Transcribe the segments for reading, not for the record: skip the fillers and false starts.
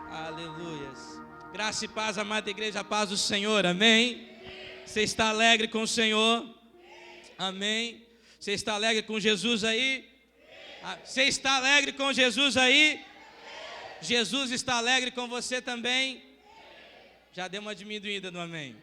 Aleluias. Graça e paz, amada igreja, a paz do Senhor, amém? Você está alegre com o Senhor? Amém? Você está alegre com Jesus aí? Você está alegre com Jesus aí? Jesus está alegre com você também? Já deu uma diminuída no amém?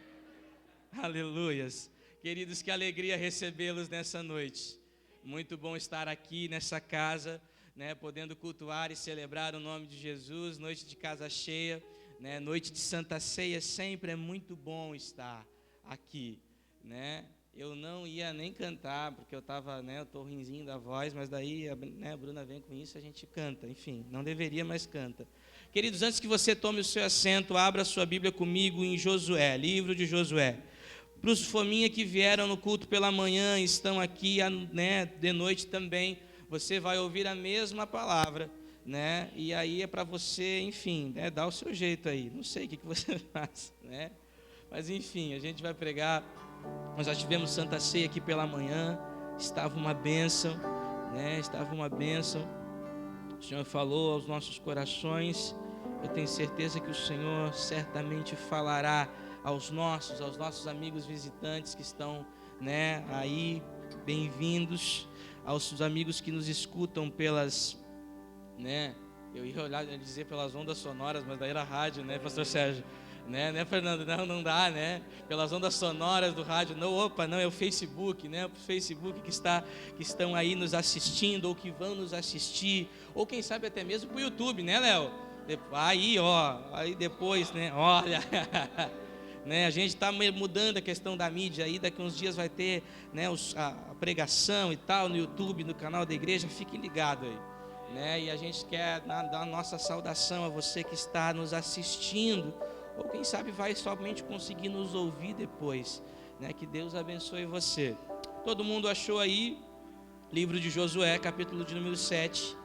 Aleluias. Queridos, que alegria recebê-los nessa noite. Muito bom estar aqui nessa casa, né, podendo cultuar e celebrar o nome de Jesus, noite de casa cheia, né, noite de Santa Ceia, sempre é muito bom estar aqui, né? Eu não ia nem cantar, porque eu estava, né, eu tô ruinzinho da voz, mas daí, né, a Bruna vem com isso, a gente canta, enfim, não deveria, mas canta. Queridos, antes que você tome o seu assento, abra a sua Bíblia comigo em Josué, livro de Josué. Para os fominha que vieram no culto pela manhã, estão aqui, né, de noite também, você vai ouvir a mesma palavra, né? E aí é para você, enfim, né, dar o seu jeito aí. Não sei o que você faz, né? Mas enfim, a gente vai pregar. Nós já tivemos Santa Ceia aqui pela manhã. Estava uma bênção, né? Estava uma bênção. O Senhor falou aos nossos corações. Eu tenho certeza que o Senhor certamente falará aos nossos amigos visitantes que estão, né, aí, bem-vindos, aos amigos que nos escutam pelas, né, eu ia olhar e dizer pelas ondas sonoras, mas daí era rádio, né, pastor Sérgio, né, Fernando, não dá, né, pelas ondas sonoras do rádio, não, é o Facebook, né, o Facebook que estão aí nos assistindo, ou que vão nos assistir, ou quem sabe até mesmo para o YouTube, né, Léo? Aí depois, né, olha... Né, a gente está mudando a questão da mídia aí, daqui uns dias vai ter, né, a pregação e tal no YouTube, no canal da igreja, fique ligado aí, né, e a gente quer dar a nossa saudação a você que está nos assistindo, ou quem sabe vai somente conseguir nos ouvir depois, né, que Deus abençoe você. Todo mundo achou aí, livro de Josué, capítulo de número 7,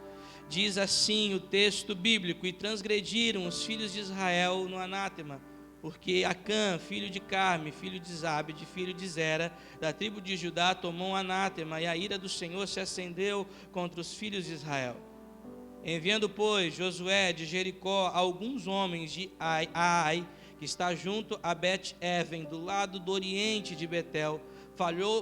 diz assim o texto bíblico: e transgrediram os filhos de Israel no anátema, porque Acã, filho de Carme, filho de Zabde, filho de Zera, da tribo de Judá, tomou um anátema, e a ira do Senhor se acendeu contra os filhos de Israel. Enviando, pois, Josué de Jericó alguns homens de Ai, que está junto a Bet-Even, do lado do oriente de Betel,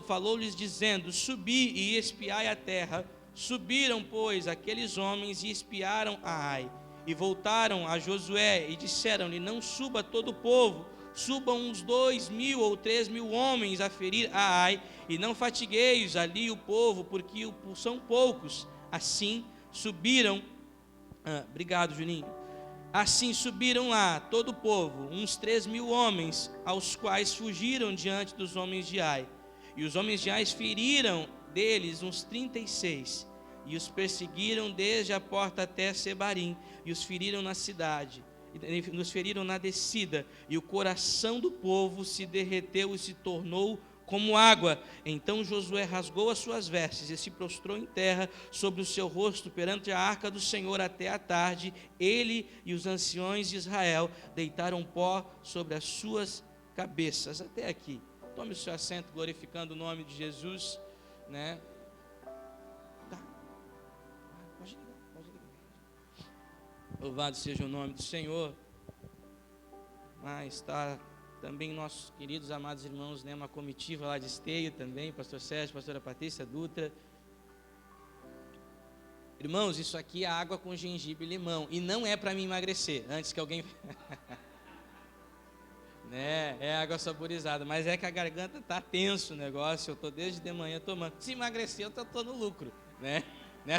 falou-lhes dizendo: subi e espiai a terra. Subiram, pois, aqueles homens e espiaram a Ai. E voltaram a Josué e disseram-lhe: não suba todo o povo, subam uns 2.000 ou 3.000 homens a ferir a Ai, e não fatigueis ali o povo, porque são poucos. Assim subiram, obrigado Juninho, assim subiram lá todo o povo, uns 3.000 homens, aos quais fugiram diante dos homens de Ai. E os homens de Ai feriram deles uns 36, e os perseguiram desde a porta até Sebarim, e os feriram na cidade, e nos feriram na descida, e o coração do povo se derreteu e se tornou como água. Então Josué rasgou as suas vestes e se prostrou em terra sobre o seu rosto perante a arca do Senhor até a tarde. Ele e os anciões de Israel deitaram pó sobre as suas cabeças. Até aqui. Tome o seu assento, glorificando o nome de Jesus, né? Louvado seja o nome do Senhor. Está também nossos queridos amados irmãos, né, uma comitiva lá de Esteio também, pastor Sérgio, pastora Patrícia Dutra. Irmãos, isso aqui é água com gengibre e limão, e não é para me emagrecer, antes que alguém... né, é água saborizada, mas é que a garganta está tenso o negócio, eu estou desde de manhã tomando. Se emagrecer, eu estou no lucro, né,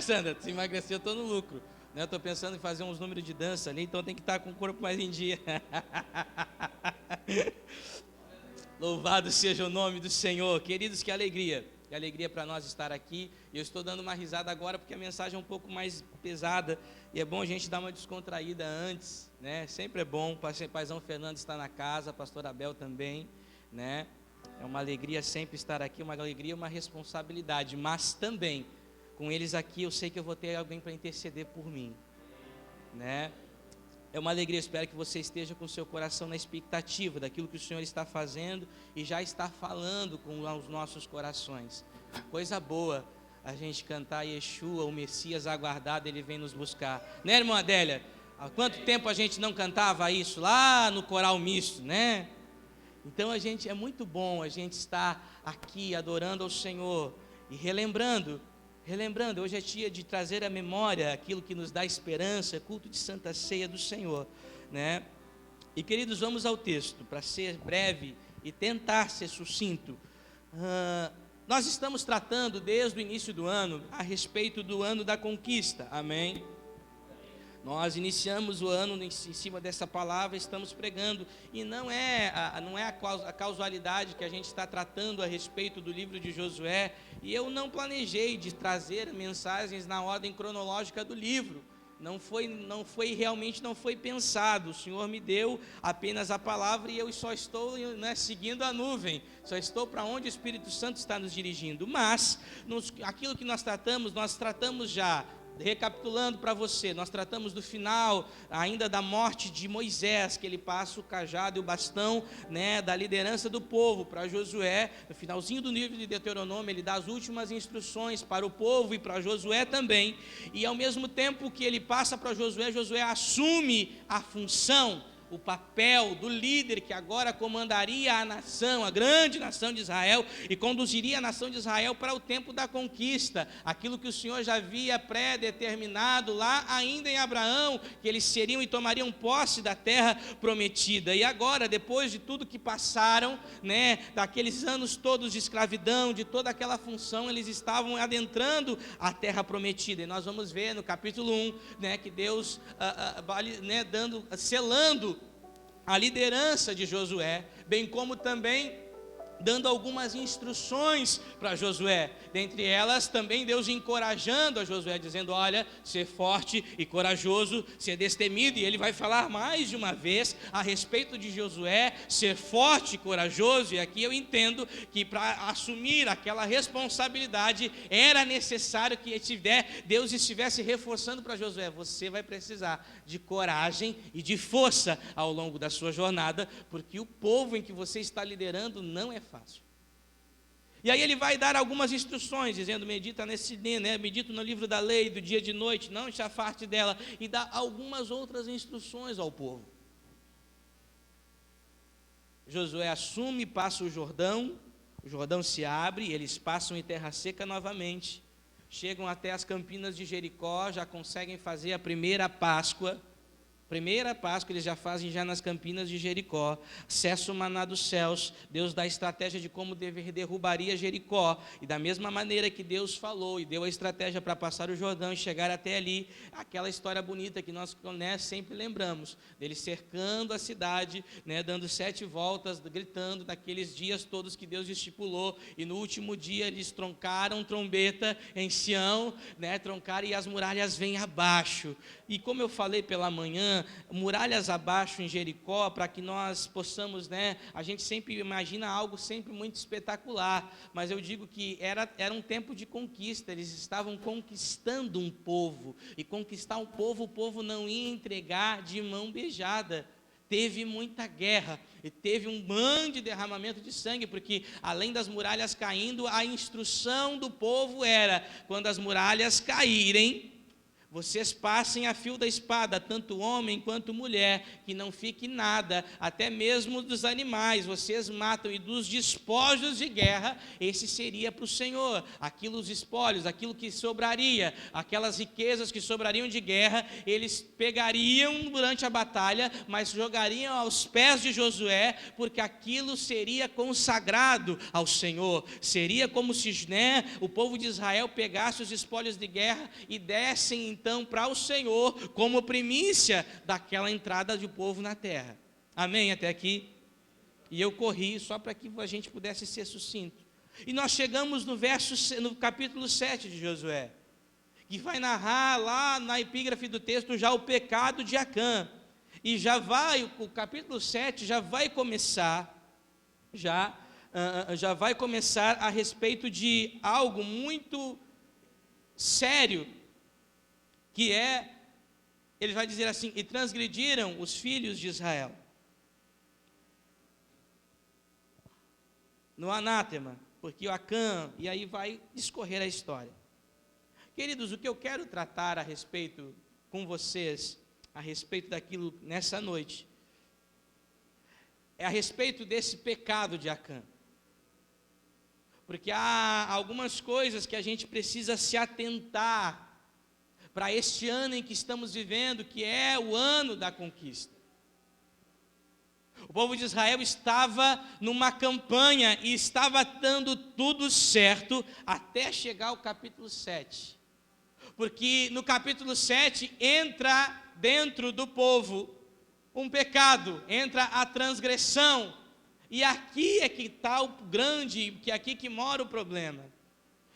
Sandra? Se emagrecer, eu estou no lucro. Eu estou pensando em fazer uns números de dança ali, então tem que estar com o corpo mais em dia. Louvado seja o nome do Senhor. Queridos, que alegria para nós estar aqui. Eu estou dando uma risada agora porque a mensagem é um pouco mais pesada, e é bom a gente dar uma descontraída antes, né? Sempre é bom. O paizão Fernando está na casa, a pastora Abel também, né? É uma alegria sempre estar aqui, uma alegria e uma responsabilidade, mas também com eles aqui eu sei que eu vou ter alguém para interceder por mim, né? É uma alegria, espero que você esteja com o seu coração na expectativa daquilo que o Senhor está fazendo e já está falando com os nossos corações. Coisa boa a gente cantar Yeshua, o Messias aguardado, ele vem nos buscar, né, irmã Adélia? Há quanto tempo a gente não cantava isso lá no coral misto, né? Então é muito bom a gente estar aqui adorando ao Senhor e relembrando, hoje é dia de trazer à memória aquilo que nos dá esperança, culto de Santa Ceia do Senhor, né? E queridos, vamos ao texto, para ser breve e tentar ser sucinto. Nós estamos tratando desde o início do ano a respeito do ano da conquista, amém? Nós iniciamos o ano em cima dessa palavra, estamos pregando, e não é a causalidade que a gente está tratando a respeito do livro de Josué, e eu não planejei de trazer mensagens na ordem cronológica do livro, não foi pensado. O Senhor me deu apenas a palavra e eu só estou, né, seguindo a nuvem, só estou para onde o Espírito Santo está nos dirigindo, mas aquilo que nós tratamos já. Recapitulando para você, nós tratamos do final ainda da morte de Moisés, que ele passa o cajado e o bastão, né, da liderança do povo para Josué. No finalzinho do livro de Deuteronômio, ele dá as últimas instruções para o povo e para Josué também, e ao mesmo tempo que ele passa para Josué, Josué assume a função, o papel do líder que agora comandaria a nação, a grande nação de Israel, e conduziria a nação de Israel para o tempo da conquista, aquilo que o Senhor já havia pré-determinado lá ainda em Abraão, que eles seriam e tomariam posse da terra prometida. E agora, depois de tudo que passaram, né, daqueles anos todos de escravidão, de toda aquela função, eles estavam adentrando a terra prometida, e nós vamos ver no capítulo 1, né, que Deus selando a liderança de Josué, bem como também dando algumas instruções para Josué, dentre elas também Deus encorajando a Josué, dizendo: olha, ser forte e corajoso, ser destemido, e ele vai falar mais de uma vez a respeito de Josué ser forte e corajoso, e aqui eu entendo que para assumir aquela responsabilidade era necessário que Deus estivesse reforçando para Josué: você vai precisar de coragem e de força ao longo da sua jornada, porque o povo em que você está liderando não é fácil. E aí ele vai dar algumas instruções, dizendo: medita medita no livro da lei, do dia e de noite, não te afarte dela, e dá algumas outras instruções ao povo. Josué assume, passa o Jordão se abre, eles passam em terra seca novamente, chegam até as campinas de Jericó, já conseguem fazer a primeira Páscoa eles já fazem já nas campinas de Jericó, cessa o maná dos céus, Deus dá a estratégia de como derrubaria Jericó, e da mesma maneira que Deus falou e deu a estratégia para passar o Jordão e chegar até ali, aquela história bonita que nós, né, sempre lembramos, deles cercando a cidade, né, dando 7 voltas, gritando naqueles dias todos que Deus estipulou, e no último dia eles troncaram trombeta em Sião, né, troncaram, e as muralhas vêm abaixo, e como eu falei pela manhã, muralhas abaixo em Jericó, para que nós possamos, né, a gente sempre imagina algo sempre muito espetacular, mas eu digo que era um tempo de conquista, eles estavam conquistando um povo, e conquistar um povo, o povo não ia entregar de mão beijada. Teve muita guerra, e teve um grande derramamento de sangue, porque além das muralhas caindo, a instrução do povo era: quando as muralhas caírem, vocês passem a fio da espada, tanto homem quanto mulher, que não fique nada, até mesmo dos animais, vocês matam, e dos despojos de guerra, esse seria para o Senhor, os espólios, aquilo que sobraria, aquelas riquezas que sobrariam de guerra, eles pegariam durante a batalha, mas jogariam aos pés de Josué, porque aquilo seria consagrado ao Senhor, seria como se, né, o povo de Israel pegasse os espólios de guerra e dessem então para o Senhor, como primícia daquela entrada do povo na terra. Amém até aqui? E eu corri só para que a gente pudesse ser sucinto. E nós chegamos no capítulo 7 de Josué, que vai narrar lá na epígrafe do texto já o pecado de Acã. E o capítulo 7 já vai começar a respeito de algo muito sério, que ele vai dizer assim: e transgrediram os filhos de Israel no anátema, porque o Acã, e aí vai discorrer a história. Queridos, o que eu quero tratar a respeito com vocês a respeito daquilo nessa noite é a respeito desse pecado de Acã. Porque há algumas coisas que a gente precisa se atentar para este ano em que estamos vivendo, que é o ano da conquista. O povo de Israel estava numa campanha e estava dando tudo certo até chegar ao capítulo 7. Porque no capítulo 7 entra dentro do povo um pecado, entra a transgressão. E aqui é que está o grande, que é aqui que mora o problema.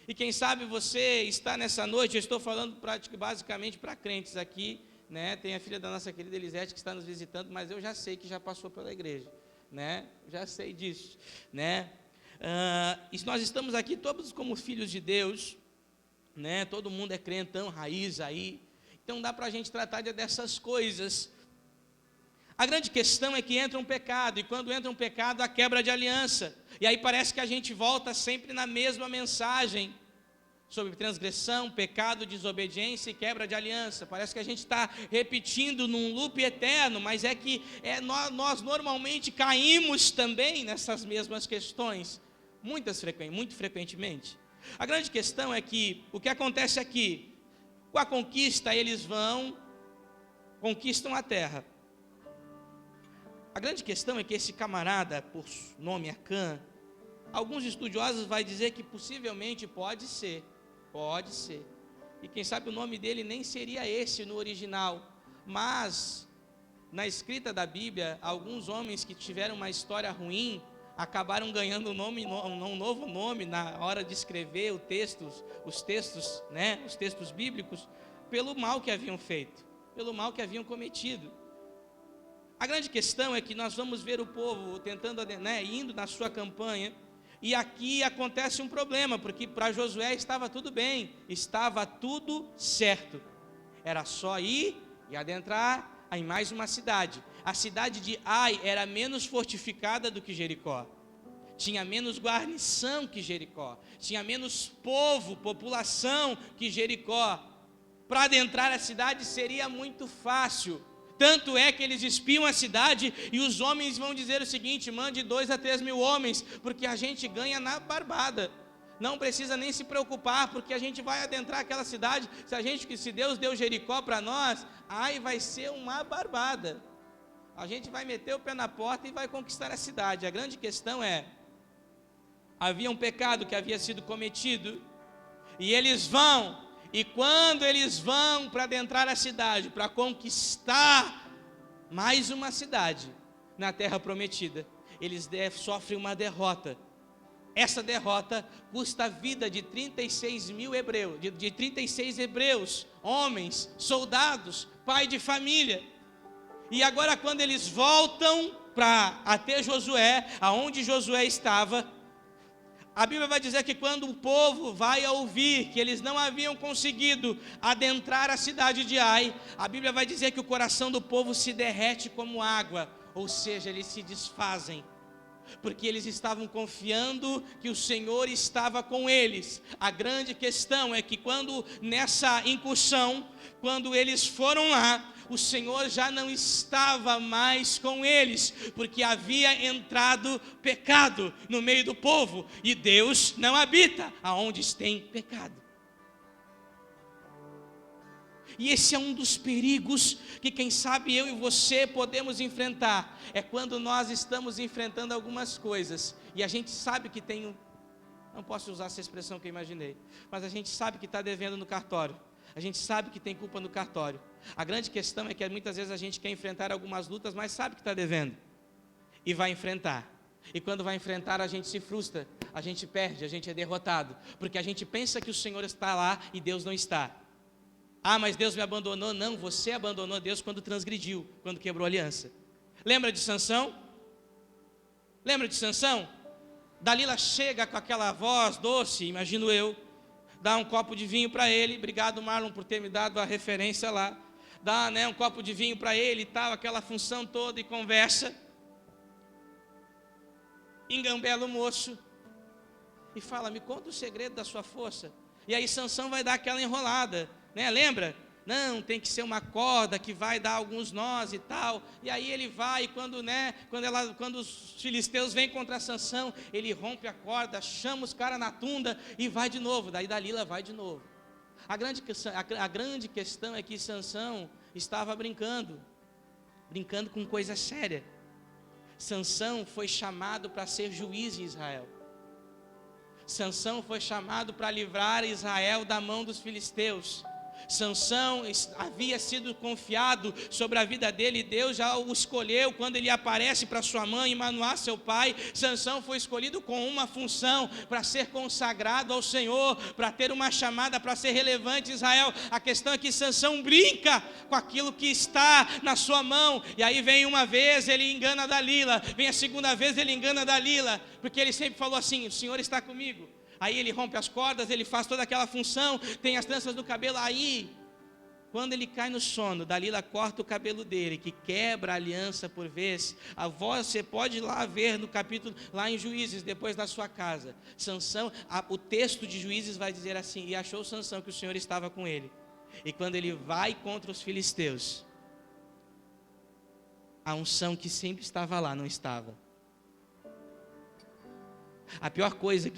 E quem sabe você está nessa noite, eu estou falando basicamente para crentes aqui, né? Tem a filha da nossa querida Elisete que está nos visitando, mas eu já sei que já passou pela igreja, né? Já sei disso, né? E nós estamos aqui todos como filhos de Deus, né? Todo mundo é crentão, raiz aí, então dá para a gente tratar dessas coisas. A grande questão é que entra um pecado, e quando entra um pecado, a quebra de aliança, e aí parece que a gente volta sempre na mesma mensagem, sobre transgressão, pecado, desobediência e quebra de aliança. Parece que a gente está repetindo num loop eterno, mas é que nós normalmente caímos também nessas mesmas questões, muito frequentemente. A grande questão é que o que acontece aqui, com a conquista eles conquistam a terra. A grande questão é que esse camarada, por nome Acã, alguns estudiosos vão dizer que possivelmente pode ser, e quem sabe o nome dele nem seria esse no original, mas na escrita da Bíblia, alguns homens que tiveram uma história ruim, acabaram ganhando um novo nome na hora de escrever os textos bíblicos, pelo mal que haviam feito, pelo mal que haviam cometido. A grande questão é que nós vamos ver o povo tentando, indo na sua campanha, e aqui acontece um problema, porque para Josué estava tudo bem, estava tudo certo, era só ir e adentrar em mais uma cidade. A cidade de Ai era menos fortificada do que Jericó, tinha menos guarnição que Jericó, tinha menos população que Jericó. Para adentrar a cidade seria muito fácil. Tanto é que eles espiam a cidade e os homens vão dizer o seguinte: mande 2 a 3 mil homens, porque a gente ganha na barbada. Não precisa nem se preocupar, porque a gente vai adentrar aquela cidade. Se Deus deu Jericó para nós, aí vai ser uma barbada. A gente vai meter o pé na porta e vai conquistar a cidade. A grande questão é, havia um pecado que havia sido cometido, e eles vão. E quando eles vão para adentrar a cidade, para conquistar mais uma cidade na terra prometida, eles sofrem uma derrota. Essa derrota custa a vida de 36 mil hebreus, de 36 hebreus, homens, soldados, pai de família. E agora quando eles voltam até Josué, aonde Josué estava, a Bíblia vai dizer que quando o povo vai a ouvir que eles não haviam conseguido adentrar a cidade de Ai, a Bíblia vai dizer que o coração do povo se derrete como água, ou seja, eles se desfazem, porque eles estavam confiando que o Senhor estava com eles. A grande questão é que quando nessa incursão, quando eles foram lá, o Senhor já não estava mais com eles, porque havia entrado pecado no meio do povo, e Deus não habita aonde tem pecado. E esse é um dos perigos que quem sabe eu e você podemos enfrentar, é quando nós estamos enfrentando algumas coisas, e a gente sabe que não posso usar essa expressão que eu imaginei, mas a gente sabe que está devendo no cartório, a gente sabe que tem culpa no cartório. A grande questão é que muitas vezes a gente quer enfrentar algumas lutas, mas sabe que está devendo, e vai enfrentar, e quando vai enfrentar a gente se frustra, a gente perde, a gente é derrotado, porque a gente pensa que o Senhor está lá e Deus não está. Ah, mas Deus me abandonou. Não, você abandonou Deus quando transgrediu, quando quebrou a aliança. Lembra de Sansão? Dalila chega com aquela voz doce, imagino eu, dá um copo de vinho para ele. Obrigado, Marlon, por ter me dado a referência lá. Dá um copo de vinho para ele e tal, aquela função toda, e conversa. Engambela o moço e fala: me conta o segredo da sua força. E aí Sansão vai dar aquela enrolada, lembra? Não, tem que ser uma corda que vai dar alguns nós e tal. E aí ele vai, quando os filisteus vêm contra Sansão, ele rompe a corda, chama os caras na tunda e vai de novo. Daí Dalila vai de novo. A grande questão é que Sansão estava brincando com coisa séria. Sansão foi chamado para ser juiz em Israel. Sansão foi chamado para livrar Israel da mão dos filisteus. Sansão havia sido confiado sobre a vida dele, e Deus já o escolheu quando ele aparece para sua mãe e Manoá, seu pai. Sansão foi escolhido com uma função, para ser consagrado ao Senhor, para ter uma chamada, para ser relevante em Israel. A questão é que Sansão brinca com aquilo que está na sua mão, e aí vem uma vez, ele engana Dalila, vem a segunda vez, ele engana Dalila, porque ele sempre falou assim: o Senhor está comigo. Aí ele rompe as cordas, ele faz toda aquela função, tem as tranças no cabelo. Aí, quando ele cai no sono, Dalila corta o cabelo dele, que quebra a aliança por vez. A voz, você pode ir lá ver no capítulo, lá em Juízes, depois da sua casa. Sansão, o texto de Juízes vai dizer assim: e achou Sansão que o Senhor estava com ele. E quando ele vai contra os filisteus, a unção que sempre estava lá não estava. A pior coisa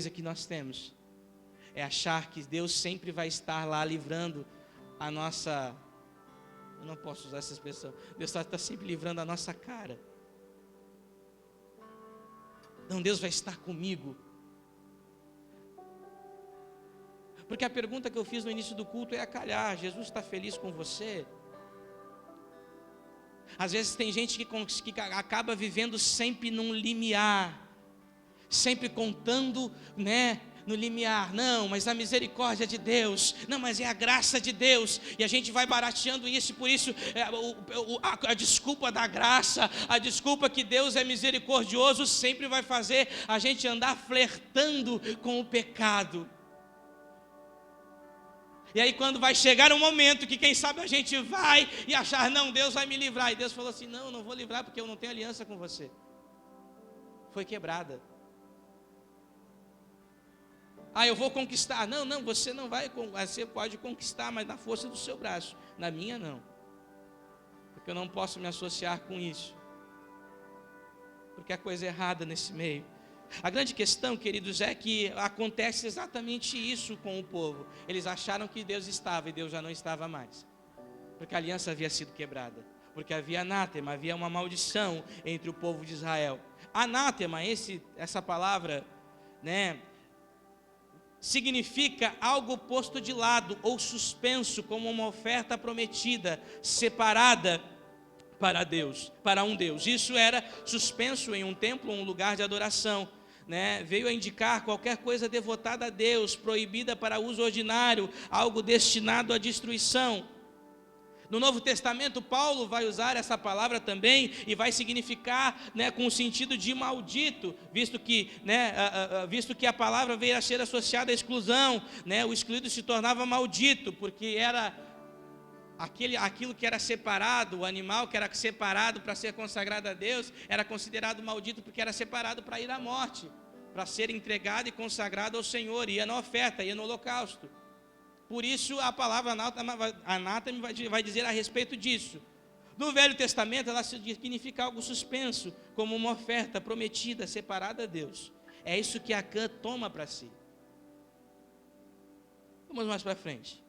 que nós temos é achar que Deus sempre vai estar lá livrando a nossa... Eu não posso usar essa expressão. Deus está sempre livrando a nossa cara. Não, Deus vai estar comigo. Porque a pergunta que eu fiz no início do culto é a calhar: Jesus está feliz com você? Às vezes tem gente que acaba vivendo sempre num limiar, sempre contando, no limiar. Não, mas a misericórdia de Deus, não, mas é a graça de Deus, e a gente vai barateando isso, por isso a desculpa da graça, a desculpa que Deus é misericordioso, sempre vai fazer a gente andar flertando com o pecado. E aí quando vai chegar um momento que quem sabe a gente vai e achar: não, Deus vai me livrar, e Deus falou assim: não, não vou livrar porque eu não tenho aliança com você. Foi quebrada. Eu vou conquistar. Não, você não vai, você pode conquistar, mas na força do seu braço, na minha não, porque eu não posso me associar com isso, porque há coisa errada nesse meio. A grande questão, queridos, é que acontece exatamente isso com o povo. Eles acharam que Deus estava, e Deus já não estava mais, porque a aliança havia sido quebrada, porque havia anátema, havia uma maldição entre o povo de Israel. Anátema, essa palavra, significa algo posto de lado ou suspenso, como uma oferta prometida, separada para Deus, para um Deus. Isso era suspenso em um templo, um lugar de adoração, veio a indicar qualquer coisa devotada a Deus, proibida para uso ordinário, algo destinado à destruição. No Novo Testamento, Paulo vai usar essa palavra também, e vai significar, com o sentido de maldito, visto que a palavra veio a ser associada à exclusão, o excluído se tornava maldito, porque era aquilo que era separado, o animal que era separado para ser consagrado a Deus, era considerado maldito porque era separado para ir à morte, para ser entregado e consagrado ao Senhor, ia na oferta, ia no holocausto. Por isso a palavra anátema vai dizer a respeito disso. No Velho Testamento ela significa algo suspenso, como uma oferta prometida, separada a Deus. É isso que Acã toma para si. Vamos mais para frente.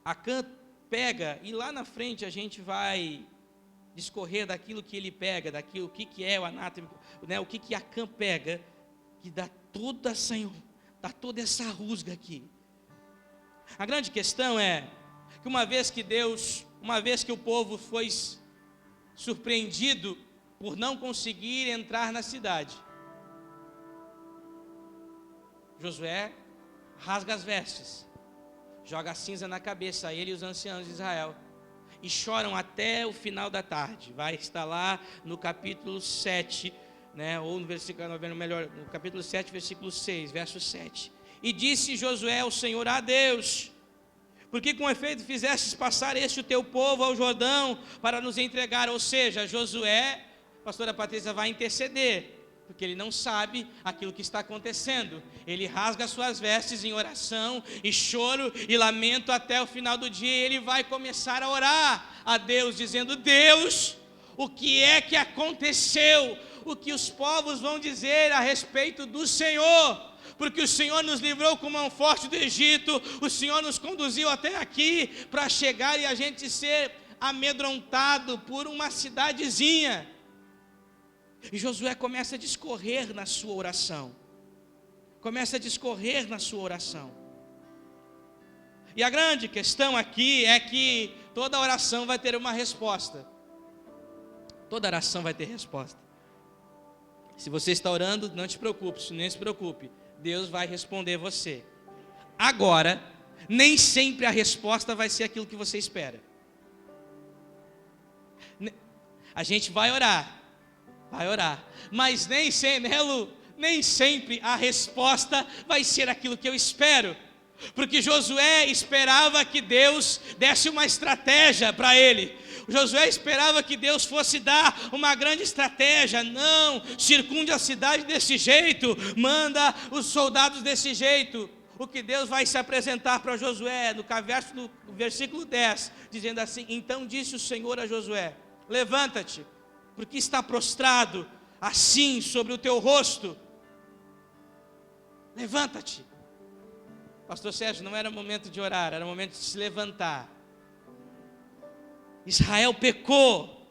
Acã pega, e lá na frente a gente vai discorrer daquilo que ele pega, daquilo, o que é o anátema, o que Acã pega, que dá toda essa rusga aqui. A grande questão é que uma vez que o povo foi surpreendido por não conseguir entrar na cidade, Josué rasga as vestes, joga a cinza na cabeça, ele e os anciãos de Israel, e choram até o final da tarde. Vai estar lá no capítulo 7, ou no versículo, no capítulo 7, versículo 6, verso 7. E disse Josué ao Senhor: Deus, porque com efeito fizestes passar o teu povo ao Jordão para nos entregar. Ou seja, Josué, pastora Patrícia, vai interceder. porque ele não sabe aquilo que está acontecendo. Ele rasga suas vestes em oração, e choro e lamento até o final do dia, e ele vai começar a orar a Deus, dizendo: Deus, o que é que aconteceu? O que os povos vão dizer a respeito do Senhor? Porque o Senhor nos livrou com mão forte do Egito, o Senhor nos conduziu até aqui, para chegar e a gente ser amedrontado por uma cidadezinha. E Josué começa a discorrer na sua oração. E a grande questão aqui é que toda oração vai ter uma resposta. Toda oração vai ter resposta. Se você está orando, não te preocupe, nem se preocupe. Deus vai responder você. Agora, nem sempre a resposta vai ser aquilo que você espera. A gente vai orar, mas nem sempre a resposta vai ser aquilo que eu espero. Porque Josué esperava que Deus desse uma estratégia para ele. Josué esperava que Deus fosse dar uma grande estratégia. Não, circunde a cidade desse jeito, manda os soldados desse jeito. O que Deus vai se apresentar para Josué, no versículo 10, dizendo assim: então disse o Senhor a Josué: levanta-te, porque está prostrado assim sobre o teu rosto. Levanta-te. Pastor Sérgio, não era momento de orar, era momento de se levantar. Israel pecou,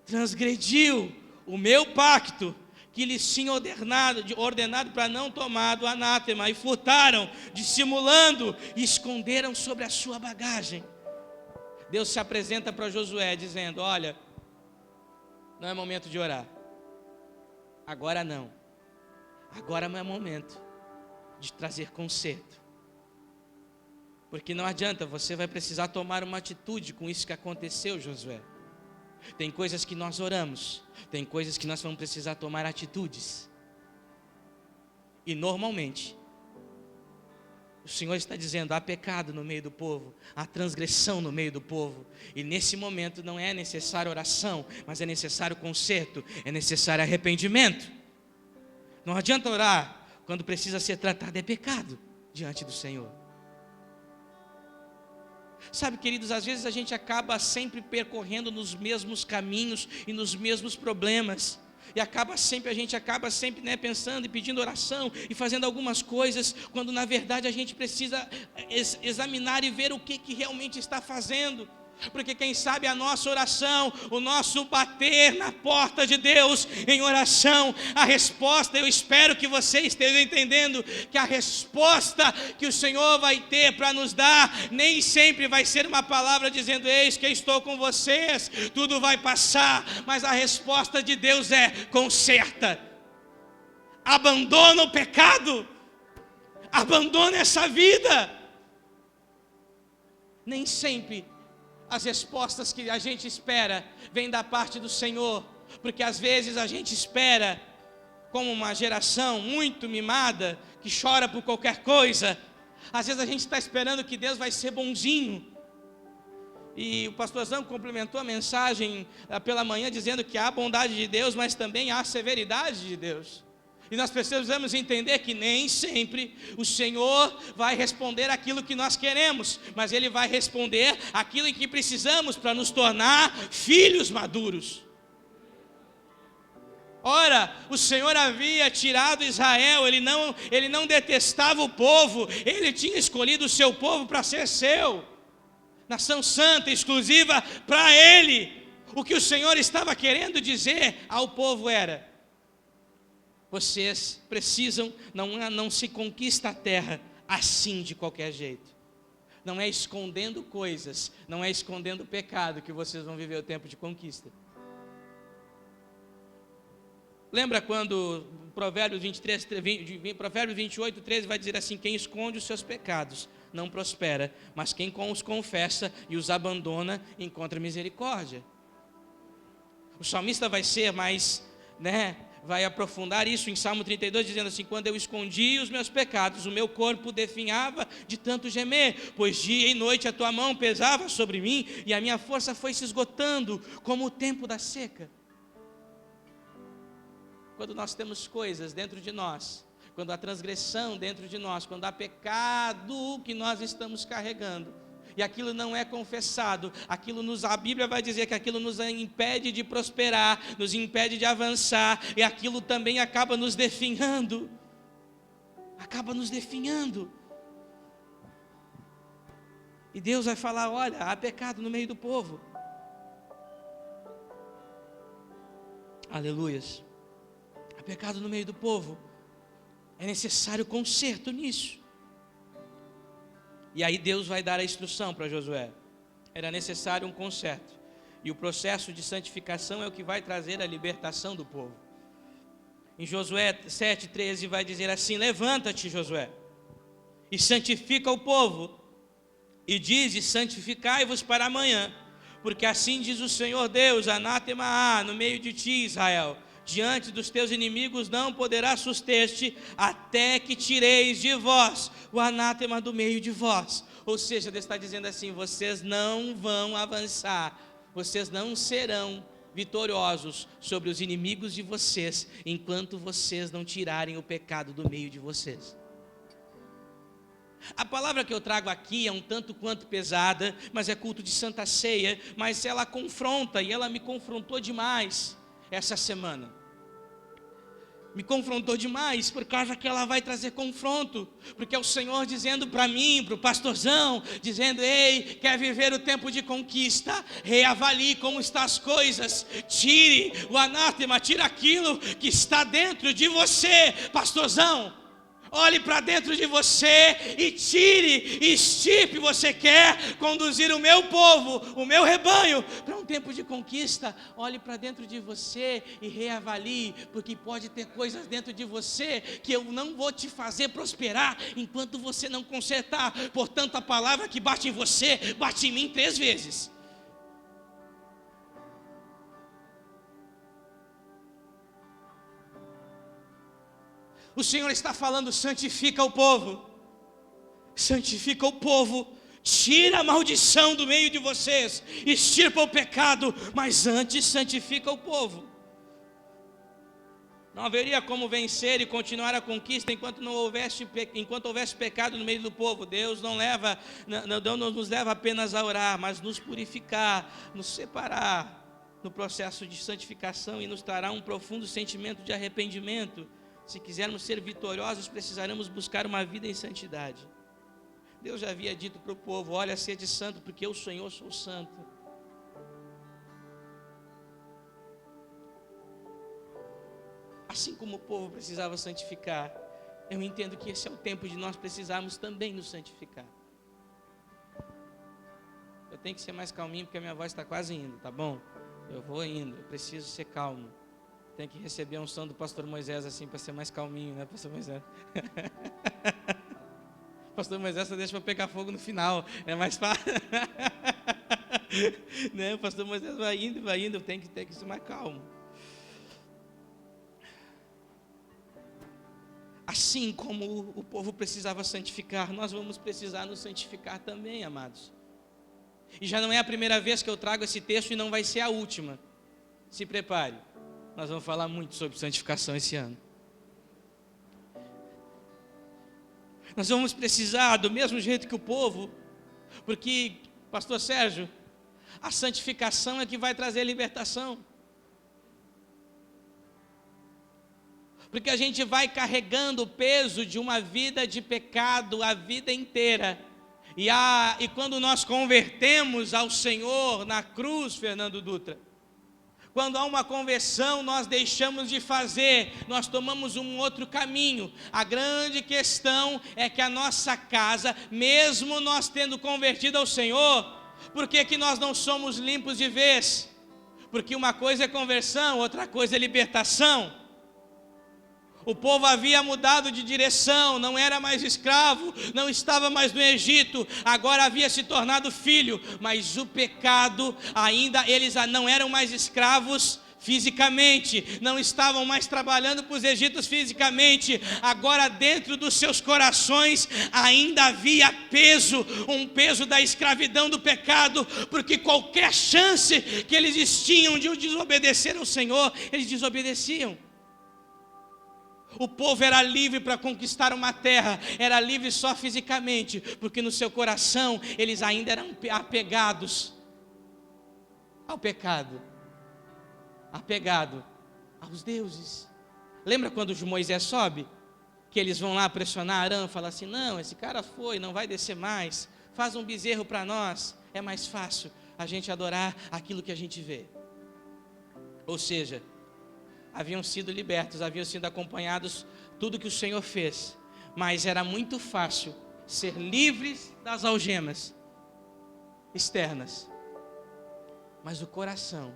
transgrediu o meu pacto, que lhes tinha ordenado para não tomar do anátema, e furtaram, dissimulando, e esconderam sobre a sua bagagem. Deus se apresenta para Josué dizendo: olha, não é momento de orar, agora não é momento de trazer conserto, porque não adianta, você vai precisar tomar uma atitude com isso que aconteceu, Josué. Tem coisas que nós oramos, tem coisas que nós vamos precisar tomar atitudes, e normalmente o Senhor está dizendo: há pecado no meio do povo, há transgressão no meio do povo, e nesse momento não é necessário oração, mas é necessário conserto, é necessário arrependimento. Não adianta orar quando precisa ser tratado, é pecado diante do Senhor. Sabe, queridos, às vezes a gente acaba sempre percorrendo nos mesmos caminhos e nos mesmos problemas, e a gente acaba sempre pensando e pedindo oração e fazendo algumas coisas, quando na verdade a gente precisa examinar e ver o que realmente está fazendo. Porque quem sabe a nossa oração, o nosso bater na porta de Deus em oração, a resposta, eu espero que você esteja entendendo que a resposta que o Senhor vai ter para nos dar, nem sempre vai ser uma palavra dizendo: eis que estou com vocês, tudo vai passar. Mas a resposta de Deus é: conserta, abandona o pecado, abandona essa vida. Nem sempre as respostas que a gente espera vêm da parte do Senhor, porque às vezes a gente espera, como uma geração muito mimada, que chora por qualquer coisa. Às vezes a gente está esperando que Deus vai ser bonzinho, e o pastorzão complementou a mensagem pela manhã dizendo que há bondade de Deus, mas também há severidade de Deus. E nós precisamos entender que nem sempre o Senhor vai responder aquilo que nós queremos, mas Ele vai responder aquilo em que precisamos para nos tornar filhos maduros. Ora, o Senhor havia tirado Israel, Ele não detestava o povo, Ele tinha escolhido o seu povo para ser seu, nação santa, exclusiva para Ele. O que o Senhor estava querendo dizer ao povo era: vocês precisam, não se conquista a terra assim de qualquer jeito. Não é escondendo coisas, não é escondendo pecado que vocês vão viver o tempo de conquista. Lembra quando Provérbios 28, 13 vai dizer assim: quem esconde os seus pecados não prospera, mas quem os confessa e os abandona encontra misericórdia. O salmista vai ser mais, vai aprofundar isso em Salmo 32, dizendo assim: quando eu escondi os meus pecados, o meu corpo definhava de tanto gemer, pois dia e noite a tua mão pesava sobre mim, e a minha força foi se esgotando como o tempo da seca. quando nós temos coisas dentro de nós, quando há transgressão dentro de nós, quando há pecado que nós estamos carregando, e aquilo não é confessado, a Bíblia vai dizer que aquilo nos impede de prosperar, nos impede de avançar, e aquilo também acaba nos definhando. E Deus vai falar: olha, há pecado no meio do povo. Aleluias. Há pecado no meio do povo. É necessário conserto nisso. E aí Deus vai dar a instrução para Josué. Era necessário um conserto. E o processo de santificação é o que vai trazer a libertação do povo. Em Josué 7,13 vai dizer assim: levanta-te, Josué, e santifica o povo, e dize: santificai-vos para amanhã, porque assim diz o Senhor Deus: anátema há no meio de ti, Israel, diante dos teus inimigos não poderá suster-te, até que tireis de vós o anátema do meio de vós. Ou seja, Deus está dizendo assim: vocês não vão avançar, vocês não serão vitoriosos sobre os inimigos de vocês, enquanto vocês não tirarem o pecado do meio de vocês. A palavra que eu trago aqui é um tanto quanto pesada, mas é culto de Santa Ceia, mas ela confronta, e ela me confrontou demais essa semana. Me confrontou demais, por causa que ela vai trazer confronto, porque é o Senhor dizendo para mim, para o pastorzão, dizendo: ei, quer viver o tempo de conquista? Reavalie como estão as coisas, tire o anátema, tire aquilo que está dentro de você, pastorzão. Olhe para dentro de você e tire, extirpe. Você quer conduzir o meu povo, o meu rebanho, para um tempo de conquista? Olhe para dentro de você e reavalie, porque pode ter coisas dentro de você que eu não vou te fazer prosperar enquanto você não consertar. Portanto, a palavra que bate em você, bate em mim 3 vezes. O Senhor está falando: santifica o povo, tira a maldição do meio de vocês, extirpa o pecado, mas antes santifica o povo. Não haveria como vencer e continuar a conquista enquanto houvesse pecado no meio do povo. Deus não nos leva apenas a orar, mas nos purificar, nos separar no processo de santificação, e nos trará um profundo sentimento de arrependimento. Se quisermos ser vitoriosos, precisaremos buscar uma vida em santidade. Deus já havia dito para o povo: olha, sede santo, porque eu, o Senhor, sou santo. Assim como o povo precisava santificar, eu entendo que esse é o tempo de nós precisarmos também nos santificar. Eu tenho que ser mais calminho, porque a minha voz está quase indo, tá bom? Eu vou indo, eu preciso ser calmo. Tem que receber a unção do pastor Moisés assim, para ser mais calminho, né, pastor Moisés? Pastor Moisés só deixa para pegar fogo no final, é mais fácil. Né? O pastor Moisés vai indo, tem que ser mais calmo. Assim como o povo precisava santificar, nós vamos precisar nos santificar também, amados. E já não é a primeira vez que eu trago esse texto, e não vai ser a última. Se prepare. Nós vamos falar muito sobre santificação esse ano. Nós vamos precisar do mesmo jeito que o povo, porque, pastor Sérgio, a santificação é que vai trazer a libertação. Porque a gente vai carregando o peso de uma vida de pecado a vida inteira. E quando nós convertemos ao Senhor na cruz, Fernando Dutra, quando há uma conversão, nós deixamos de fazer, nós tomamos um outro caminho. A grande questão é que a nossa casa, mesmo nós tendo convertido ao Senhor, por que nós não somos limpos de vez? Porque uma coisa é conversão, outra coisa é libertação. O povo havia mudado de direção, não era mais escravo, não estava mais no Egito, agora havia se tornado filho, mas o pecado ainda, eles não eram mais escravos fisicamente, não estavam mais trabalhando para os egípcios fisicamente, agora dentro dos seus corações ainda havia peso, um peso da escravidão do pecado, porque qualquer chance que eles tinham de desobedecer ao Senhor, eles desobedeciam. O povo era livre para conquistar uma terra, era livre só fisicamente, porque no seu coração eles ainda eram apegados ao pecado, apegado aos deuses. Lembra quando Moisés sobe? Que eles vão lá pressionar Arão, falar assim: não, esse cara foi, não vai descer mais, faz um bezerro para nós, é mais fácil a gente adorar aquilo que a gente vê. Ou seja, haviam sido libertos, haviam sido acompanhados, tudo que o Senhor fez, mas era muito fácil ser livres das algemas externas, mas o coração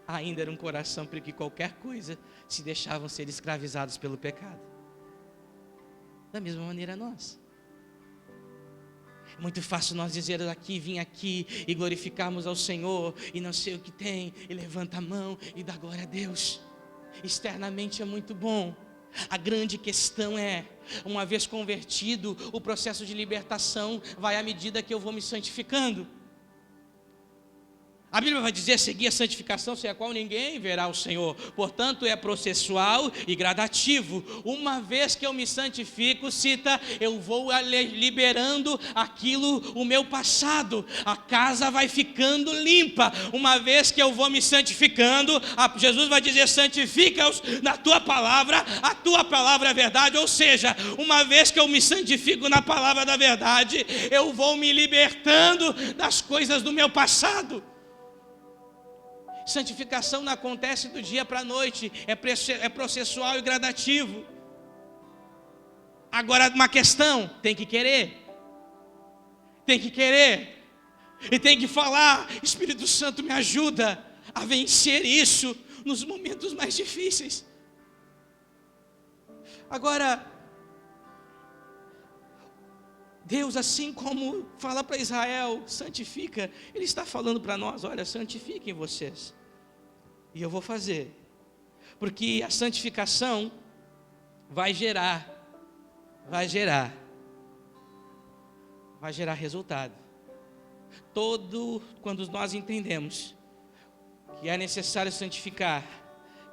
ainda era um coração para que qualquer coisa se deixavam ser escravizados pelo pecado. Da mesma maneira nós. É muito fácil nós dizermos aqui, vim aqui e glorificarmos ao Senhor e não sei o que tem, e levanta a mão e dá glória a Deus. Externamente é muito bom. A grande questão é, uma vez convertido, o processo de libertação vai à medida que eu vou me santificando. A Bíblia vai dizer: seguir a santificação sem a qual ninguém verá o Senhor. Portanto, é processual e gradativo. Uma vez que eu me santifico, cita, eu vou liberando aquilo, o meu passado. A casa vai ficando limpa. Uma vez que eu vou me santificando, Jesus vai dizer: santifica-os na tua palavra, a tua palavra é verdade. Ou seja, uma vez que eu me santifico na palavra da verdade, eu vou me libertando das coisas do meu passado. Santificação não acontece do dia para a noite, é processual e gradativo. Agora, uma questão: tem que querer, e tem que falar: Espírito Santo, me ajuda a vencer isso nos momentos mais difíceis. Agora, Deus, assim como fala para Israel, santifica, Ele está falando para nós: olha, santifiquem vocês. E eu vou fazer, porque a santificação vai gerar resultado. Quando nós entendemos que é necessário santificar,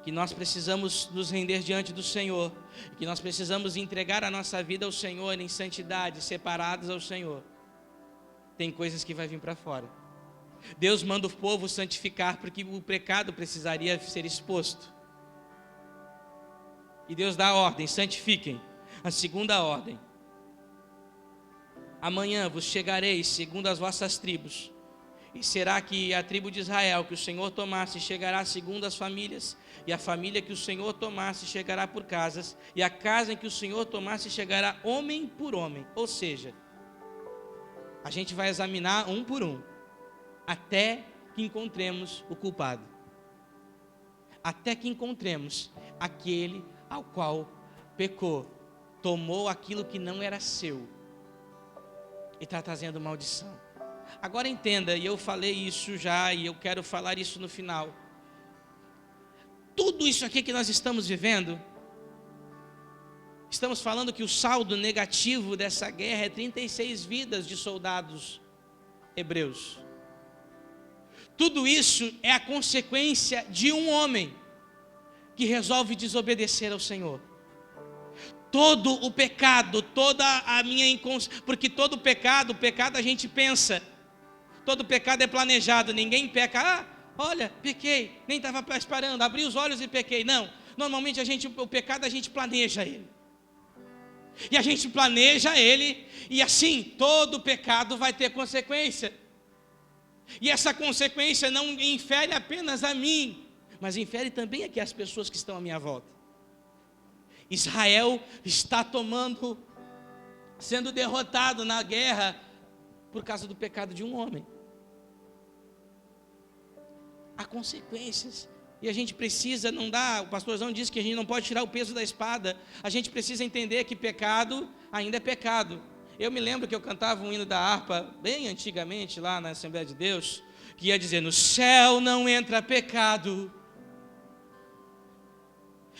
que nós precisamos nos render diante do Senhor, que nós precisamos entregar a nossa vida ao Senhor em santidade, separados ao Senhor, tem coisas que vai vir para fora. Deus manda o povo santificar porque o pecado precisaria ser exposto. E Deus dá a ordem: santifiquem. A segunda ordem: amanhã vos chegareis segundo as vossas tribos. E será que a tribo de Israel que o Senhor tomasse chegará segundo as famílias, e a família que o Senhor tomasse chegará por casas, e a casa em que o Senhor tomasse chegará homem por homem. Ou seja, a gente vai examinar um por um, até que encontremos o culpado, até que encontremos aquele ao qual pecou, tomou aquilo que não era seu e está trazendo maldição. Agora entenda, e eu falei isso já, e eu quero falar isso no final. Tudo isso aqui que nós estamos vivendo, estamos falando que o saldo negativo dessa guerra é 36 vidas de soldados hebreus. Tudo isso é a consequência de um homem que resolve desobedecer ao Senhor. Todo o pecado, toda a minha inconsciência, porque todo pecado a gente pensa, todo pecado é planejado. Ninguém peca: olha, pequei, nem estava esperando, abri os olhos e pequei. Não, normalmente o pecado a gente planeja ele, e a gente planeja ele, e assim, todo pecado vai ter consequência. E essa consequência não infere apenas a mim, mas infere também aqui as pessoas que estão à minha volta. Israel está sendo derrotado na guerra por causa do pecado de um homem. Há consequências, e a gente precisa, o pastorzão disse que a gente não pode tirar o peso da espada. A gente precisa entender que pecado ainda é pecado. Eu me lembro que eu cantava um hino da harpa, bem antigamente, lá na Assembleia de Deus, que ia dizer: no céu não entra pecado.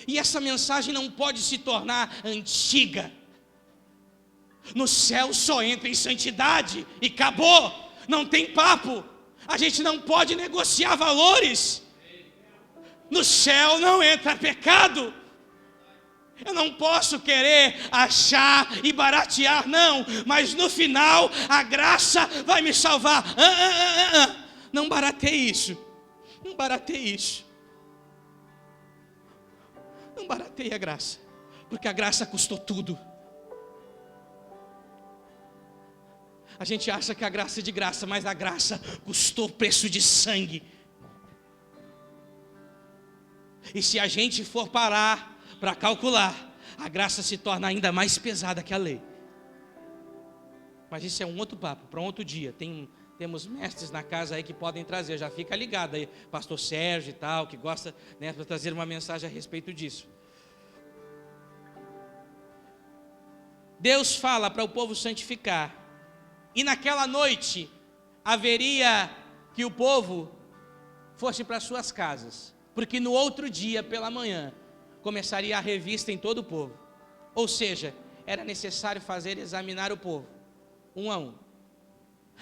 E essa mensagem não pode se tornar antiga. No céu só entra em santidade, e acabou, não tem papo. A gente não pode negociar valores. No céu não entra pecado. Eu não posso querer achar e baratear, não, mas no final a graça vai me salvar. Não barateie isso, não barateie isso, não barateie a graça, porque a graça custou tudo. A gente acha que a graça é de graça, mas a graça custou preço de sangue. E se a gente for parar para calcular, a graça se torna ainda mais pesada que a lei. Mas isso é um outro papo, para um outro dia. Temos mestres na casa aí que podem trazer, já fica ligado aí, pastor Sérgio e tal, que gosta, né, para trazer uma mensagem a respeito disso. Deus fala para o povo santificar, e naquela noite haveria que o povo fosse para suas casas, porque no outro dia pela manhã começaria a revista em todo o povo. Ou seja, era necessário examinar o povo, um a um.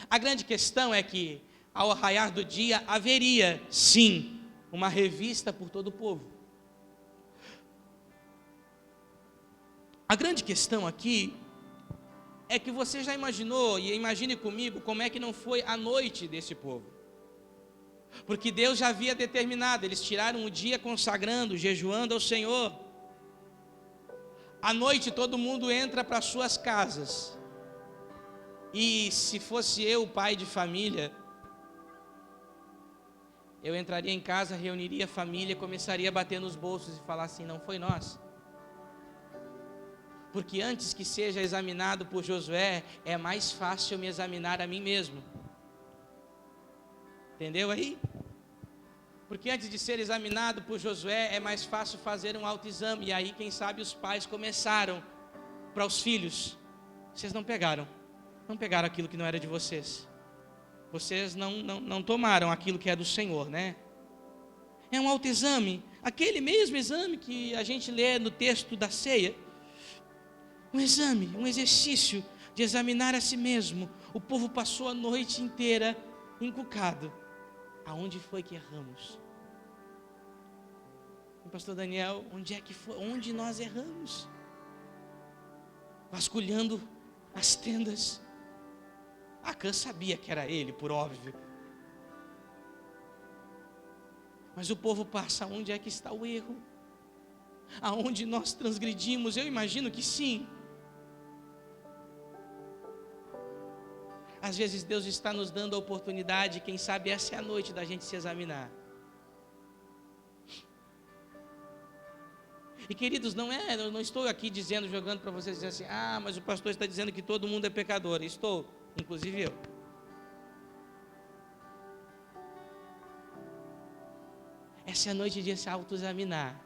A grande questão é que, ao raiar do dia, haveria, sim, uma revista por todo o povo. A grande questão aqui é que você já imaginou, e imagine comigo, como é que não foi a noite desse povo. Porque Deus já havia determinado, eles tiraram o dia consagrando, jejuando ao Senhor. À noite todo mundo entra para suas casas. E se fosse eu, pai de família, eu entraria em casa, reuniria a família, começaria a bater nos bolsos e falar assim: não foi nós. Porque antes que seja examinado por Josué, é mais fácil eu me examinar a mim mesmo. Entendeu aí? Porque antes de ser examinado por Josué, é mais fácil fazer um autoexame. E aí, quem sabe, os pais começaram para os filhos: vocês não pegaram aquilo que não era de vocês. Vocês não tomaram aquilo que é do Senhor, né? É um autoexame, aquele mesmo exame que a gente lê no texto da ceia. Um exame, um exercício de examinar a si mesmo. O povo passou a noite inteira encucado. Aonde foi que erramos? Pastor Daniel, onde é que foi? Onde nós erramos? Vasculhando as tendas. Acã sabia que era ele, por óbvio. Mas o povo passa, onde é que está o erro? Aonde nós transgredimos? Eu imagino que sim. Às vezes Deus está nos dando a oportunidade, quem sabe essa é a noite da gente se examinar. E queridos, eu não estou aqui dizendo, jogando para vocês dizer assim: mas o pastor está dizendo que todo mundo é pecador. Estou, inclusive eu. Essa é a noite de se autoexaminar,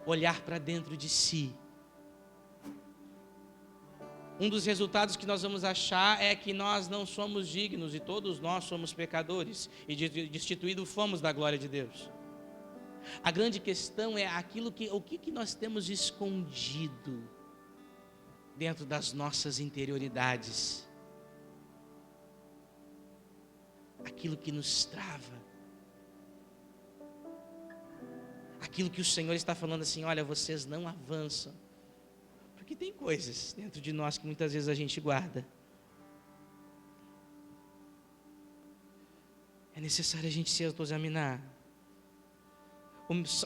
olhar para dentro de si. Um dos resultados que nós vamos achar é que nós não somos dignos, e todos nós somos pecadores, e destituídos fomos da glória de Deus. A grande questão é o que nós temos escondido dentro das nossas interioridades. Aquilo que nos trava. Aquilo que o Senhor está falando assim: olha, vocês não avançam. Porque tem coisas dentro de nós que muitas vezes a gente guarda. É necessário a gente se autoexaminar.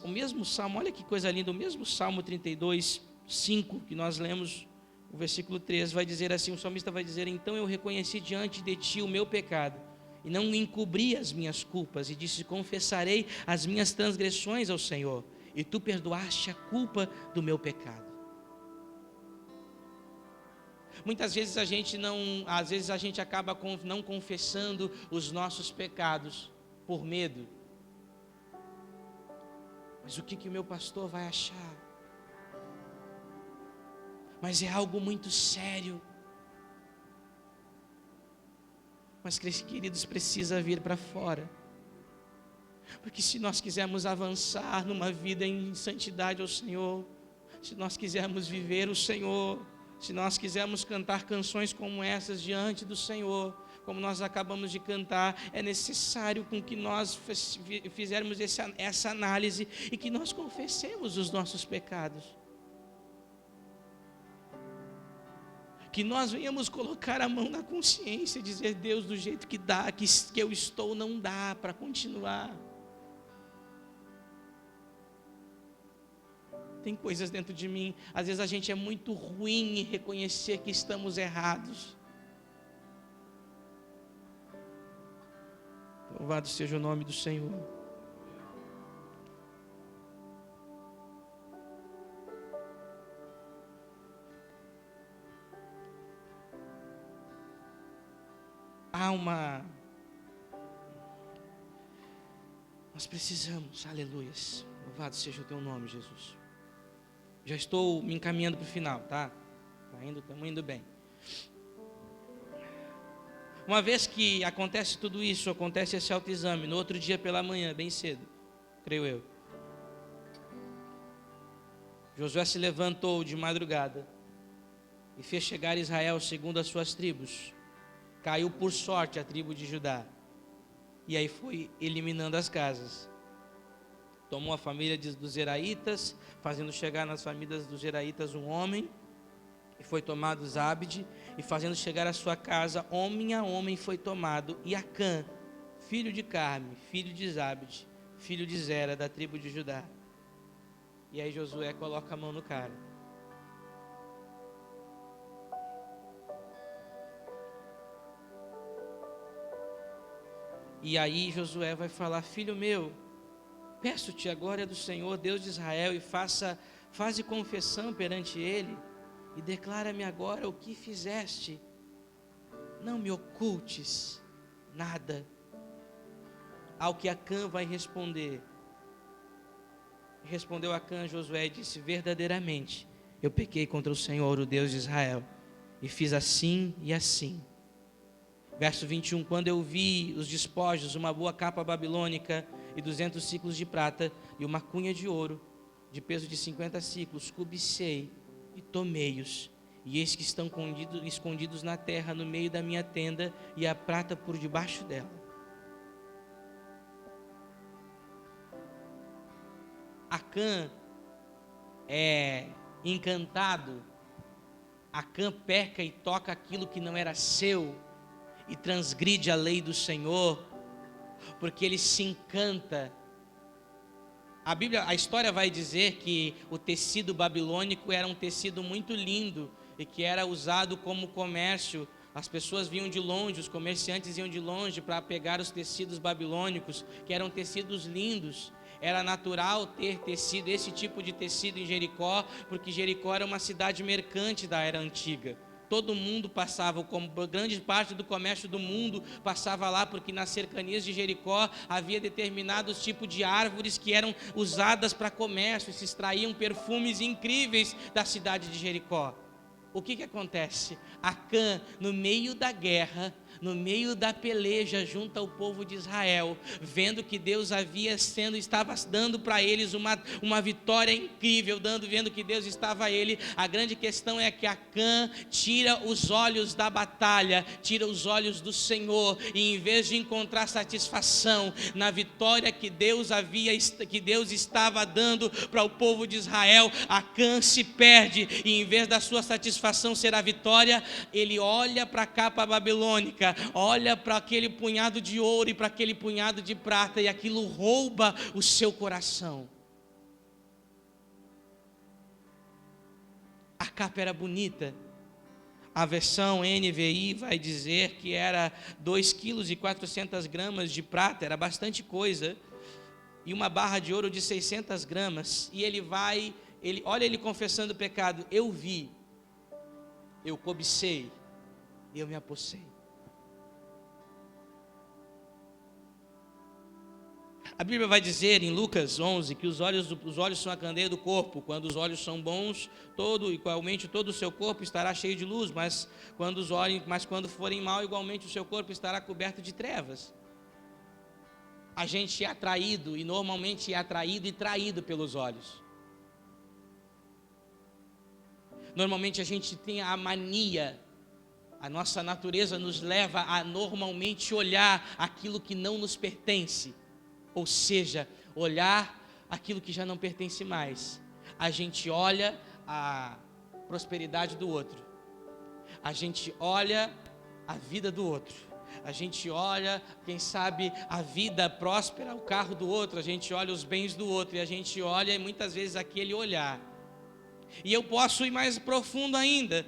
O mesmo Salmo, olha que coisa linda, o mesmo Salmo 32, 5, que nós lemos, o versículo 3, vai dizer assim, o salmista vai dizer: então eu reconheci diante de ti o meu pecado, e não encobri as minhas culpas, e disse: confessarei as minhas transgressões ao Senhor, e tu perdoaste a culpa do meu pecado. Muitas vezes a gente acaba não confessando os nossos pecados por medo. Mas o que o meu pastor vai achar? Mas é algo muito sério. Mas, queridos, precisa vir para fora. Porque se nós quisermos avançar numa vida em santidade ao Senhor, se nós quisermos viver o Senhor, se nós quisermos cantar canções como essas diante do Senhor, como nós acabamos de cantar, é necessário com que nós fizermos essa análise e que nós confessemos os nossos pecados. Que nós venhamos colocar a mão na consciência e dizer: Deus, do jeito que dá, que eu estou, não dá para continuar. Tem coisas dentro de mim, às vezes a gente é muito ruim em reconhecer que estamos errados. Louvado seja o nome do Senhor. Nós precisamos, aleluias, louvado seja o teu nome, Jesus. Já estou me encaminhando para o final, tá? Estamos indo bem. Uma vez que acontece tudo isso, acontece esse autoexame, no outro dia pela manhã, bem cedo, creio eu, Josué se levantou de madrugada e fez chegar Israel segundo as suas tribos. Caiu por sorte a tribo de Judá. E aí foi eliminando as casas. Tomou a família dos Zeraitas, fazendo chegar nas famílias dos Zeraitas um homem, e foi tomado Zabde, e fazendo chegar a sua casa, homem a homem foi tomado, e Acã, filho de Carme, filho de Zabde, filho de Zera, da tribo de Judá. E aí Josué coloca a mão no cara. E aí Josué vai falar: filho meu, peço-te a glória do Senhor, Deus de Israel, e faze confissão perante ele, e declara-me agora o que fizeste. Não me ocultes nada. Ao que Acã vai responder. Respondeu Acã a Josué e disse: verdadeiramente eu pequei contra o Senhor, o Deus de Israel, e fiz assim e assim. Verso 21, quando eu vi os despojos, uma boa capa babilônica e 200 ciclos de prata e uma cunha de ouro, de peso de 50 ciclos, cobicei e tomei-os, e eis que estão escondidos na terra, no meio da minha tenda, e a prata por debaixo dela. Acã é encantado, Acã peca e toca aquilo que não era seu, e transgride a lei do Senhor, porque ele se encanta. A história vai dizer que o tecido babilônico era um tecido muito lindo e que era usado como comércio. As pessoas vinham de longe, os comerciantes iam de longe para pegar os tecidos babilônicos, que eram tecidos lindos. Era natural ter tecido, esse tipo de tecido em Jericó, porque Jericó era uma cidade mercante da era antiga. Todo mundo passava, como grande parte do comércio do mundo passava lá, porque nas cercanias de Jericó havia determinados tipos de árvores que eram usadas para comércio, e se extraíam perfumes incríveis da cidade de Jericó. O que acontece? Acã, no meio da guerra, no meio da peleja junto ao povo de Israel, vendo que Deus estava dando para eles uma vitória incrível, vendo que Deus estava a ele, a grande questão é que Acã tira os olhos da batalha, tira os olhos do Senhor, e em vez de encontrar satisfação na vitória que Deus estava dando para o povo de Israel, Acã se perde, e em vez da sua satisfação ser a vitória, ele olha para a capa babilônica, olha para aquele punhado de ouro e para aquele punhado de prata, e aquilo rouba o seu coração. A capa era bonita. A versão NVI vai dizer que era 2,4 kg de prata, era bastante coisa, e uma barra de ouro de 600 gramas, e olha ele confessando o pecado: eu vi, eu cobicei, eu me apossei. A Bíblia vai dizer em Lucas 11 que os olhos são a candeia do corpo. Quando os olhos são bons, igualmente todo o seu corpo estará cheio de luz, mas quando forem mal, igualmente o seu corpo estará coberto de trevas. A gente é atraído, e normalmente é atraído e traído pelos olhos. Normalmente a gente tem a mania, a nossa natureza nos leva a normalmente olhar aquilo que não nos pertence. Ou seja, olhar aquilo que já não pertence mais. A gente olha a prosperidade do outro, a gente olha a vida do outro, a gente olha, quem sabe, a vida próspera, o carro do outro, a gente olha os bens do outro, e a gente olha muitas vezes aquele olhar. E eu posso ir mais profundo ainda.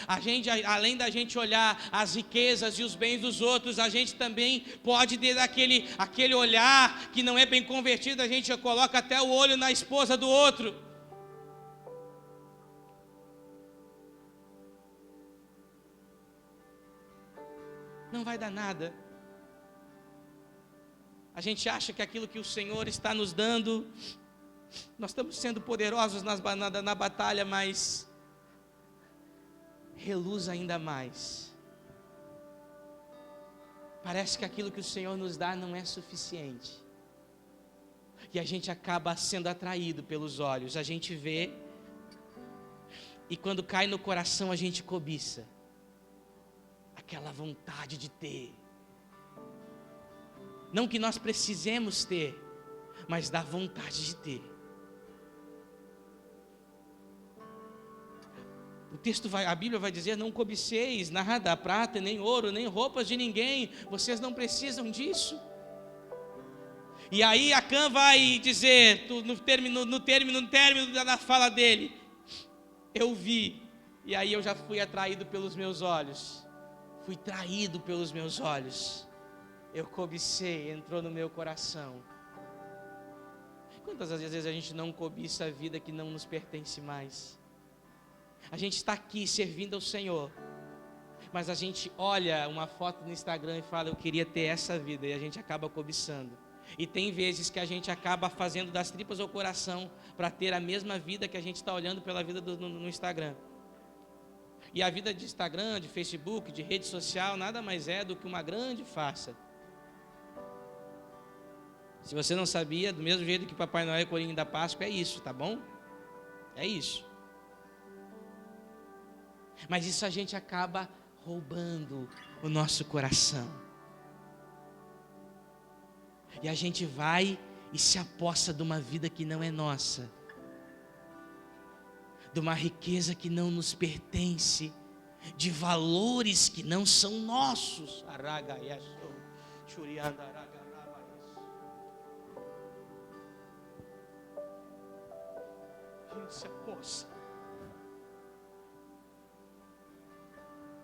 A gente, além da gente olhar as riquezas e os bens dos outros, a gente também pode ter aquele olhar que não é bem convertido, a gente coloca até o olho na esposa do outro. Não vai dar nada. A gente acha que aquilo que o Senhor está nos dando, nós estamos sendo poderosos na batalha, mas reluz ainda mais. Parece que aquilo que o Senhor nos dá não é suficiente. E a gente acaba sendo atraído pelos olhos. A gente vê, e quando cai no coração a gente cobiça. Aquela vontade de ter. Não que nós precisemos ter, mas dá vontade de ter. A Bíblia vai dizer: não cobiceis nada, prata, nem ouro, nem roupas de ninguém, vocês não precisam disso. E aí Acã vai dizer, no término da fala dele: eu vi, e aí eu já fui atraído pelos meus olhos, fui traído pelos meus olhos, eu cobicei, entrou no meu coração. Quantas vezes a gente não cobiça a vida que não nos pertence mais? A gente está aqui servindo ao Senhor, mas a gente olha uma foto no Instagram e fala: eu queria ter essa vida, e a gente acaba cobiçando. E tem vezes que a gente acaba fazendo das tripas ao coração para ter a mesma vida que a gente está olhando pela vida no Instagram. E a vida de Instagram, de Facebook, de rede social, nada mais é do que uma grande farsa. Se você não sabia, do mesmo jeito que Papai Noel e Coelhinho da Páscoa, é isso, tá bom? É isso. Mas isso a gente acaba roubando o nosso coração. E a gente vai e se apossa de uma vida que não é nossa, de uma riqueza que não nos pertence, de valores que não são nossos. A gente se apossa.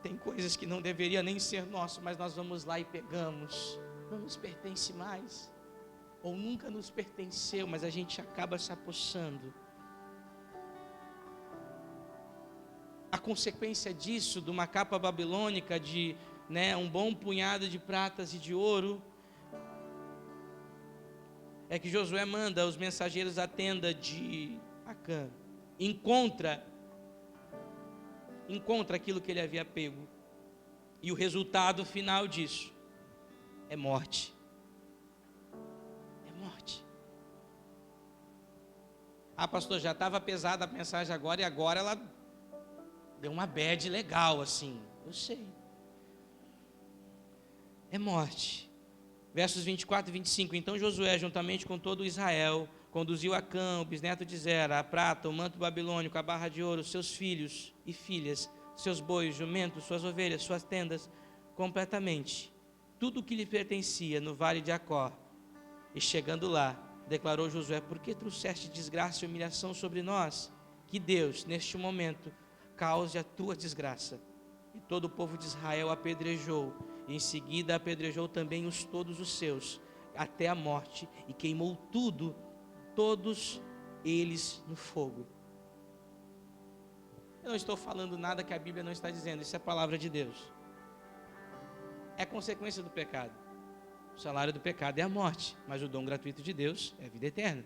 Tem coisas que não deveria nem ser nosso, mas nós vamos lá e pegamos. Não nos pertence mais, ou nunca nos pertenceu, mas a gente acaba se apossando. A consequência disso, de uma capa babilônica de um bom punhado de pratas e de ouro, é que Josué manda os mensageiros à tenda de Acã, encontra aquilo que ele havia pego, e o resultado final disso é morte. É morte. Ah, pastor, já estava pesada a mensagem agora, e agora ela deu uma bad legal assim. Eu sei. É morte. Versos 24 e 25. Então Josué, juntamente com todo Israel, conduziu Acã, o bisneto de Zera, a prata, o manto babilônico, a barra de ouro, seus filhos e filhas, seus bois, jumentos, suas ovelhas, suas tendas, completamente, tudo o que lhe pertencia no vale de Acor. E chegando lá, declarou Josué: por que trouxeste desgraça e humilhação sobre nós? Que Deus, neste momento, cause a tua desgraça. E todo o povo de Israel apedrejou, e em seguida apedrejou também todos os seus, até a morte, e queimou todos eles no fogo. Eu não estou falando nada que a Bíblia não está dizendo, isso é a palavra de Deus. É consequência do pecado. O salário do pecado é a morte, mas o dom gratuito de Deus é a vida eterna.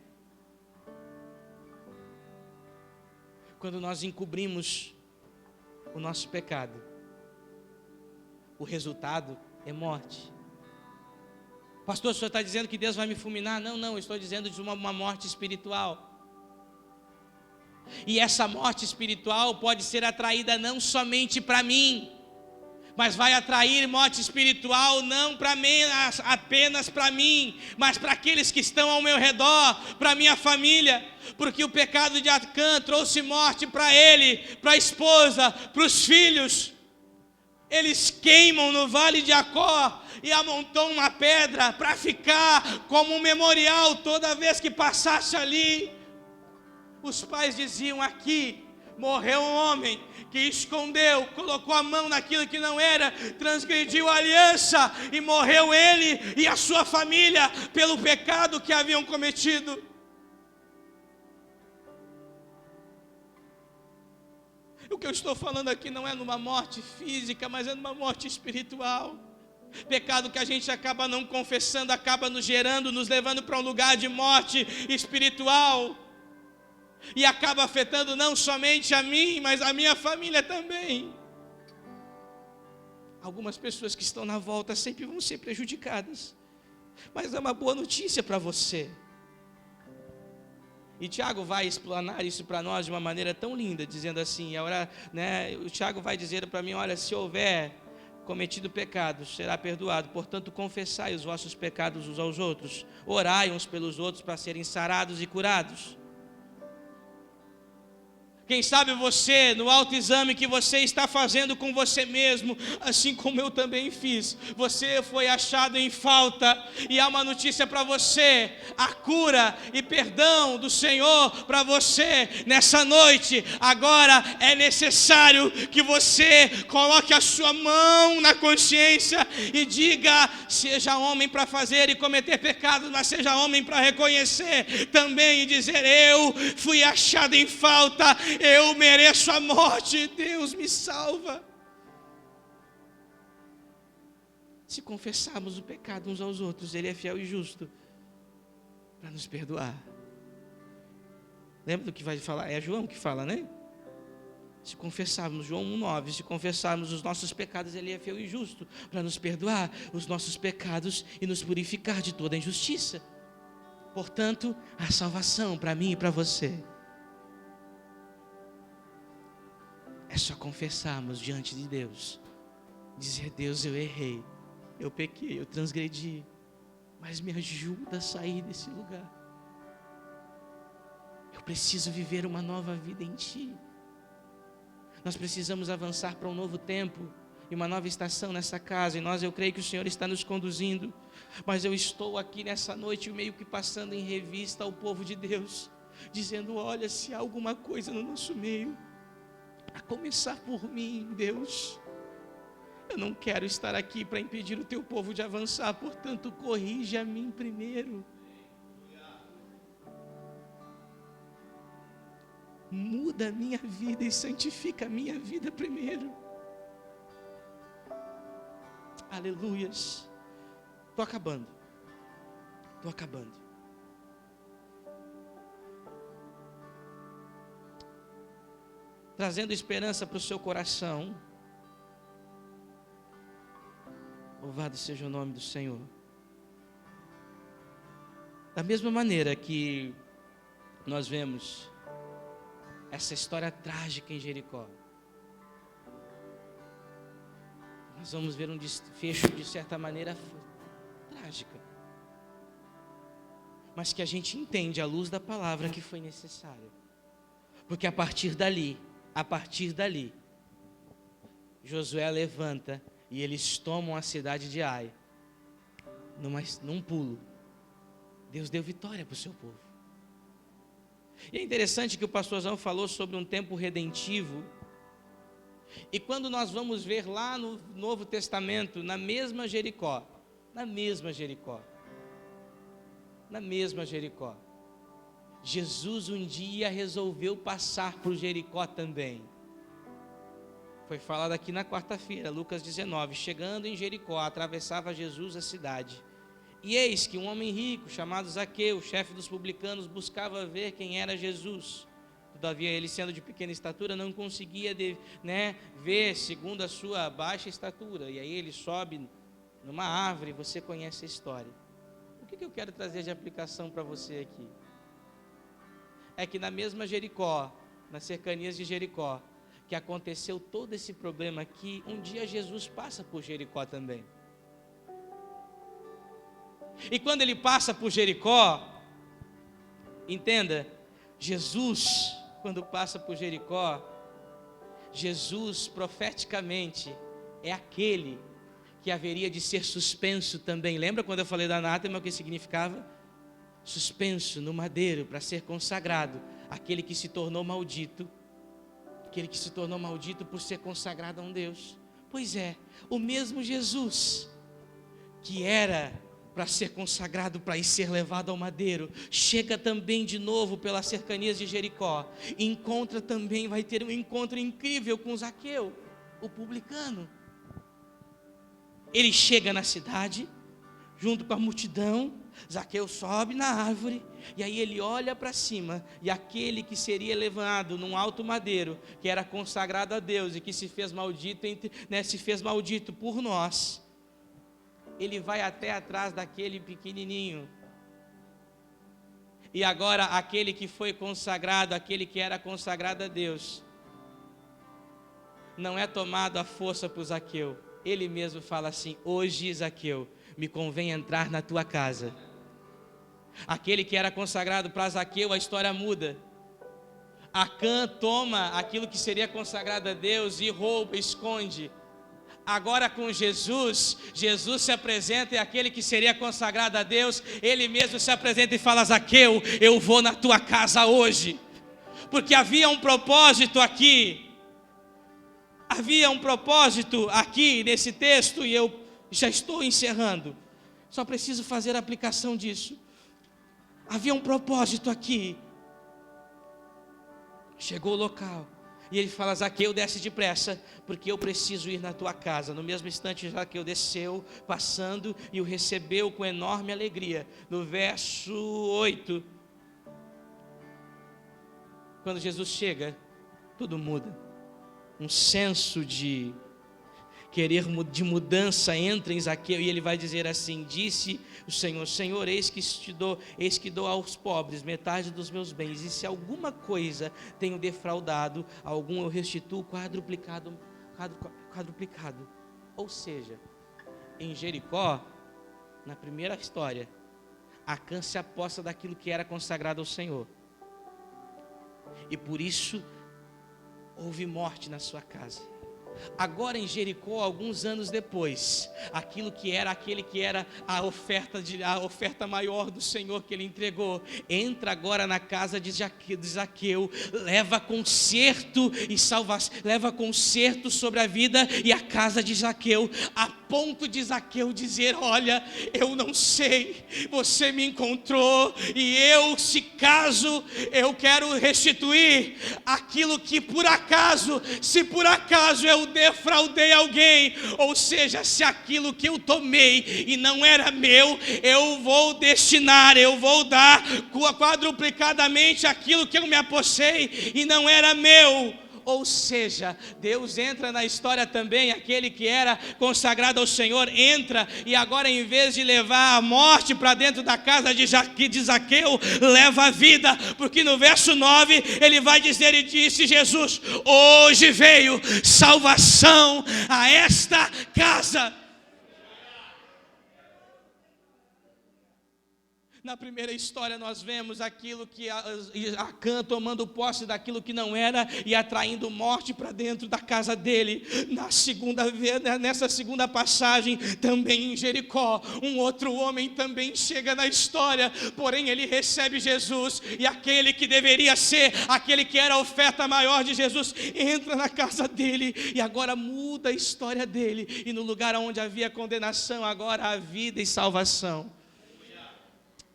Quando nós encobrimos o nosso pecado, o resultado é morte. Pastor, o senhor está dizendo que Deus vai me fulminar? Não, eu estou dizendo de uma morte espiritual. E essa morte espiritual pode ser atraída não somente para mim, mas vai atrair morte espiritual não para mim, apenas para mim, mas para aqueles que estão ao meu redor, para minha família, porque o pecado de Acã trouxe morte para ele, para a esposa, para os filhos. Eles queimam no vale de Acó e amontou uma pedra para ficar como um memorial toda vez que passasse ali. Os pais diziam: aqui morreu um homem que escondeu, colocou a mão naquilo que não era, transgrediu a aliança, e morreu ele e a sua família pelo pecado que haviam cometido. O que eu estou falando aqui não é numa morte física, mas é numa morte espiritual. Pecado que a gente acaba não confessando, acaba nos gerando, nos levando para um lugar de morte espiritual, e acaba afetando não somente a mim, mas a minha família também. Algumas pessoas que estão na volta sempre vão ser prejudicadas, mas é uma boa notícia para você. E Tiago vai explanar isso para nós de uma maneira tão linda, dizendo assim, o Tiago vai dizer para mim: olha, se houver cometido pecados, será perdoado, portanto confessai os vossos pecados uns aos outros, orai uns pelos outros para serem sarados e curados. Quem sabe você, no autoexame que você está fazendo com você mesmo, assim como eu também fiz, você foi achado em falta, e há uma notícia para você: a cura e perdão do Senhor para você nessa noite. Agora é necessário que você coloque a sua mão na consciência e diga: seja homem para fazer e cometer pecados, mas seja homem para reconhecer também e dizer: eu fui achado em falta, eu mereço a morte, Deus me salva. Se confessarmos o pecado uns aos outros, Ele é fiel e justo para nos perdoar. Lembra do que vai falar? É João que fala, né? Se confessarmos, João 1,9, se confessarmos os nossos pecados, Ele é fiel e justo para nos perdoar os nossos pecados e nos purificar de toda injustiça. Portanto, a salvação para mim e para você é só confessarmos diante de Deus, dizer: Deus, eu errei, eu pequei, eu transgredi, mas me ajuda a sair desse lugar. Eu preciso viver uma nova vida em Ti. Nós precisamos avançar para um novo tempo e uma nova estação nessa casa, e eu creio que o Senhor está nos conduzindo, mas eu estou aqui nessa noite meio que passando em revista ao povo de Deus, dizendo: olha, se há alguma coisa no nosso meio, a começar por mim, Deus, eu não quero estar aqui para impedir o Teu povo de avançar, portanto, corrige a mim primeiro. Muda a minha vida e santifica a minha vida primeiro. Aleluias. Estou acabando. Trazendo esperança para o seu coração. Louvado seja o nome do Senhor. Da mesma maneira que nós vemos essa história trágica em Jericó, nós vamos ver um desfecho de certa maneira trágica, mas que a gente entende à luz da palavra que foi necessário, porque a partir dali, Josué levanta e eles tomam a cidade de Ai, num pulo. Deus deu vitória para o seu povo. E é interessante que o pastorzão falou sobre um tempo redentivo, e quando nós vamos ver lá no Novo Testamento, na mesma Jericó, Jesus um dia resolveu passar por Jericó também. Foi falado aqui na quarta-feira, Lucas 19. Chegando em Jericó, atravessava Jesus a cidade. E eis que um homem rico, chamado Zaqueu, chefe dos publicanos, buscava ver quem era Jesus. Todavia, ele, sendo de pequena estatura, não conseguia ver segundo a sua baixa estatura. E aí ele sobe numa árvore, você conhece a história. O que eu quero trazer de aplicação para você aqui? É que na mesma Jericó, nas cercanias de Jericó, que aconteceu todo esse problema aqui, um dia Jesus passa por Jericó também. E quando ele passa por Jericó, entenda, Jesus, quando passa por Jericó, Jesus profeticamente é aquele que haveria de ser suspenso também. Lembra quando eu falei da anátema, o que significava? Suspenso no madeiro para ser consagrado, aquele que se tornou maldito, aquele que se tornou maldito por ser consagrado a um Deus. Pois é, o mesmo Jesus que era para ser consagrado, para ir ser levado ao madeiro, chega também de novo pelas cercanias de Jericó, e encontra também, vai ter um encontro incrível com Zaqueu, o publicano. Ele chega na cidade, junto com a multidão. Zaqueu sobe na árvore, e aí ele olha para cima, e aquele que seria levado num alto madeiro, que era consagrado a Deus, e que se fez maldito, se fez maldito por nós, ele vai até atrás daquele pequenininho, e agora aquele que foi consagrado, aquele que era consagrado a Deus, não é tomado à força por Zaqueu. Ele mesmo fala assim: hoje, Zaqueu, me convém entrar na tua casa. Aquele que era consagrado para Zaqueu, a história muda. Acã toma aquilo que seria consagrado a Deus e rouba, esconde. Agora com Jesus, Jesus se apresenta, e aquele que seria consagrado a Deus, ele mesmo se apresenta e fala: Zaqueu, eu vou na tua casa hoje. Porque havia um propósito aqui. Havia um propósito aqui nesse texto, e eu já estou encerrando. Só preciso fazer a aplicação disso. Havia um propósito aqui. Chegou o local, e ele fala: Zaqueu, desce depressa, porque eu preciso ir na tua casa. No mesmo instante, Zaqueu desceu, passando, e o recebeu com enorme alegria. No verso 8, quando Jesus chega, tudo muda. Um senso de mudança entra em Zaqueu, e ele vai dizer assim: disse o Senhor: Senhor, eis que dou aos pobres metade dos meus bens, e se alguma coisa tenho defraudado algum, eu restituo quadruplicado. Ou seja, em Jericó, na primeira história, Acã se aposta daquilo que era consagrado ao Senhor, e por isso houve morte na sua casa. Agora em Jericó, alguns anos depois, aquele que era a oferta maior do Senhor que ele entregou, entra agora na casa de Zaqueu, leva conserto e salvação, leva conserto sobre a vida e a casa de Zaqueu, a ponto de Zaqueu dizer: olha, eu não sei, você me encontrou, e eu, se caso, eu quero restituir aquilo que se por acaso eu defraudei alguém, ou seja, se aquilo que eu tomei e não era meu, eu vou destinar, eu vou dar quadruplicadamente aquilo que eu me apossei e não era meu. Ou seja, Deus entra na história também. Aquele que era consagrado ao Senhor entra, e agora, em vez de levar a morte para dentro da casa de Zaqueu, leva a vida, porque no verso 9 ele vai dizer: e disse Jesus: hoje veio salvação a esta casa. Na primeira história nós vemos aquilo que Acã tomando posse daquilo que não era e atraindo morte para dentro da casa dele. Nessa segunda passagem, também em Jericó, um outro homem também chega na história, porém ele recebe Jesus, e aquele que deveria ser aquele que era a oferta maior de Jesus entra na casa dele, e agora muda a história dele, e no lugar onde havia condenação, agora há vida e salvação.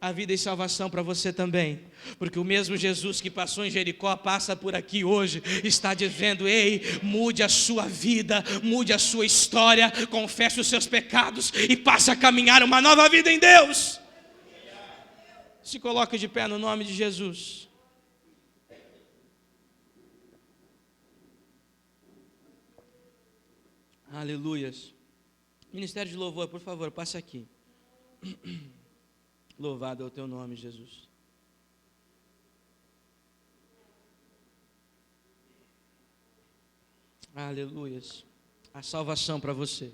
A vida e salvação para você também, porque o mesmo Jesus que passou em Jericó passa por aqui hoje, está dizendo: ei, mude a sua vida, mude a sua história, confesse os seus pecados e passe a caminhar uma nova vida em Deus. Se coloque de pé no nome de Jesus. Aleluias. Ministério de louvor, por favor, passe aqui. Louvado é o teu nome, Jesus. Aleluias. A salvação para você.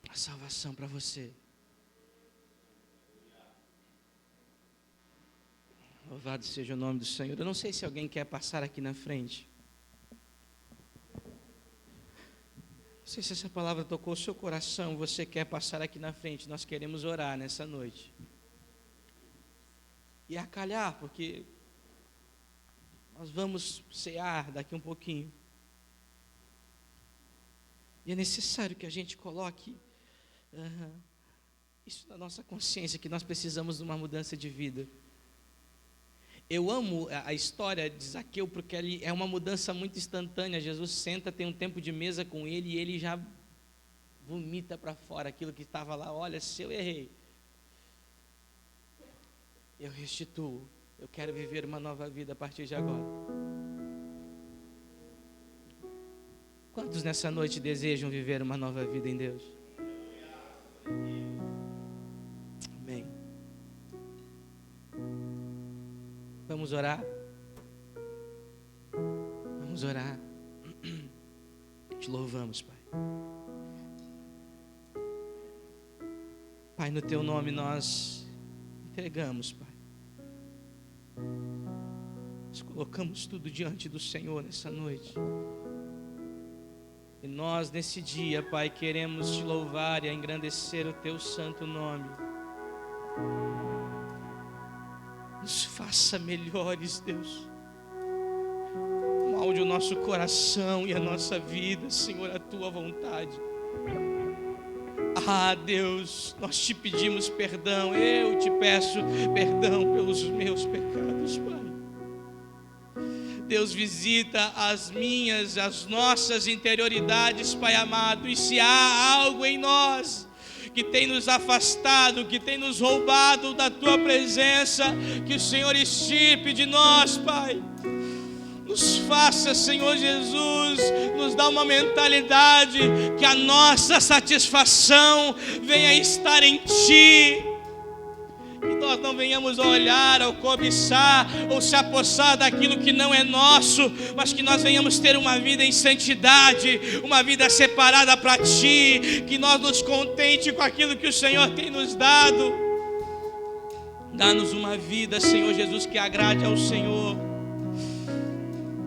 A salvação para você. Louvado seja o nome do Senhor. Eu não sei se alguém quer passar aqui na frente. Não sei se essa palavra tocou o seu coração. Você quer passar aqui na frente. Nós queremos orar nessa noite. E acalhar, porque nós vamos cear daqui um pouquinho. E é necessário que a gente coloque isso na nossa consciência, que nós precisamos de uma mudança de vida. Eu amo a história de Zaqueu, porque ele é uma mudança muito instantânea. Jesus senta, tem um tempo de mesa com ele, e ele já vomita para fora aquilo que estava lá. Olha, se eu errei, eu restituo. Eu quero viver uma nova vida a partir de agora. Quantos nessa noite desejam viver uma nova vida em Deus? Amém. Vamos orar? Vamos orar. Te louvamos, Pai. Pai, no Teu nome nós entregamos, Pai. Nós colocamos tudo diante do Senhor nessa noite. E nós nesse dia, Pai, queremos Te louvar e engrandecer o Teu santo nome. Nos faça melhores, Deus. Molde o nosso coração e a nossa vida, Senhor, a Tua vontade. Ah, Deus, nós Te pedimos perdão. Eu Te peço perdão pelos meus pecados, Pai. Deus, visita as nossas interioridades, Pai amado. E se há algo em nós que tem nos afastado, que tem nos roubado da Tua presença, que o Senhor extirpe de nós, Pai. Nos faça, Senhor Jesus, nos dá uma mentalidade que a nossa satisfação venha estar em Ti. Que nós não venhamos a olhar, ou cobiçar, ou se apossar daquilo que não é nosso, mas que nós venhamos ter uma vida em santidade, uma vida separada para Ti, que nós nos contente com aquilo que o Senhor tem nos dado. Dá-nos uma vida, Senhor Jesus, que agrade ao Senhor.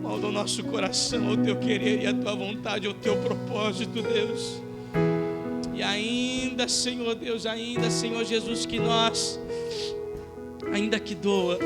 Molda o nosso coração ao Teu querer e a Tua vontade, ao Teu propósito, Deus. E ainda, Senhor Deus, ainda, Senhor Jesus, que nós, ainda que doa,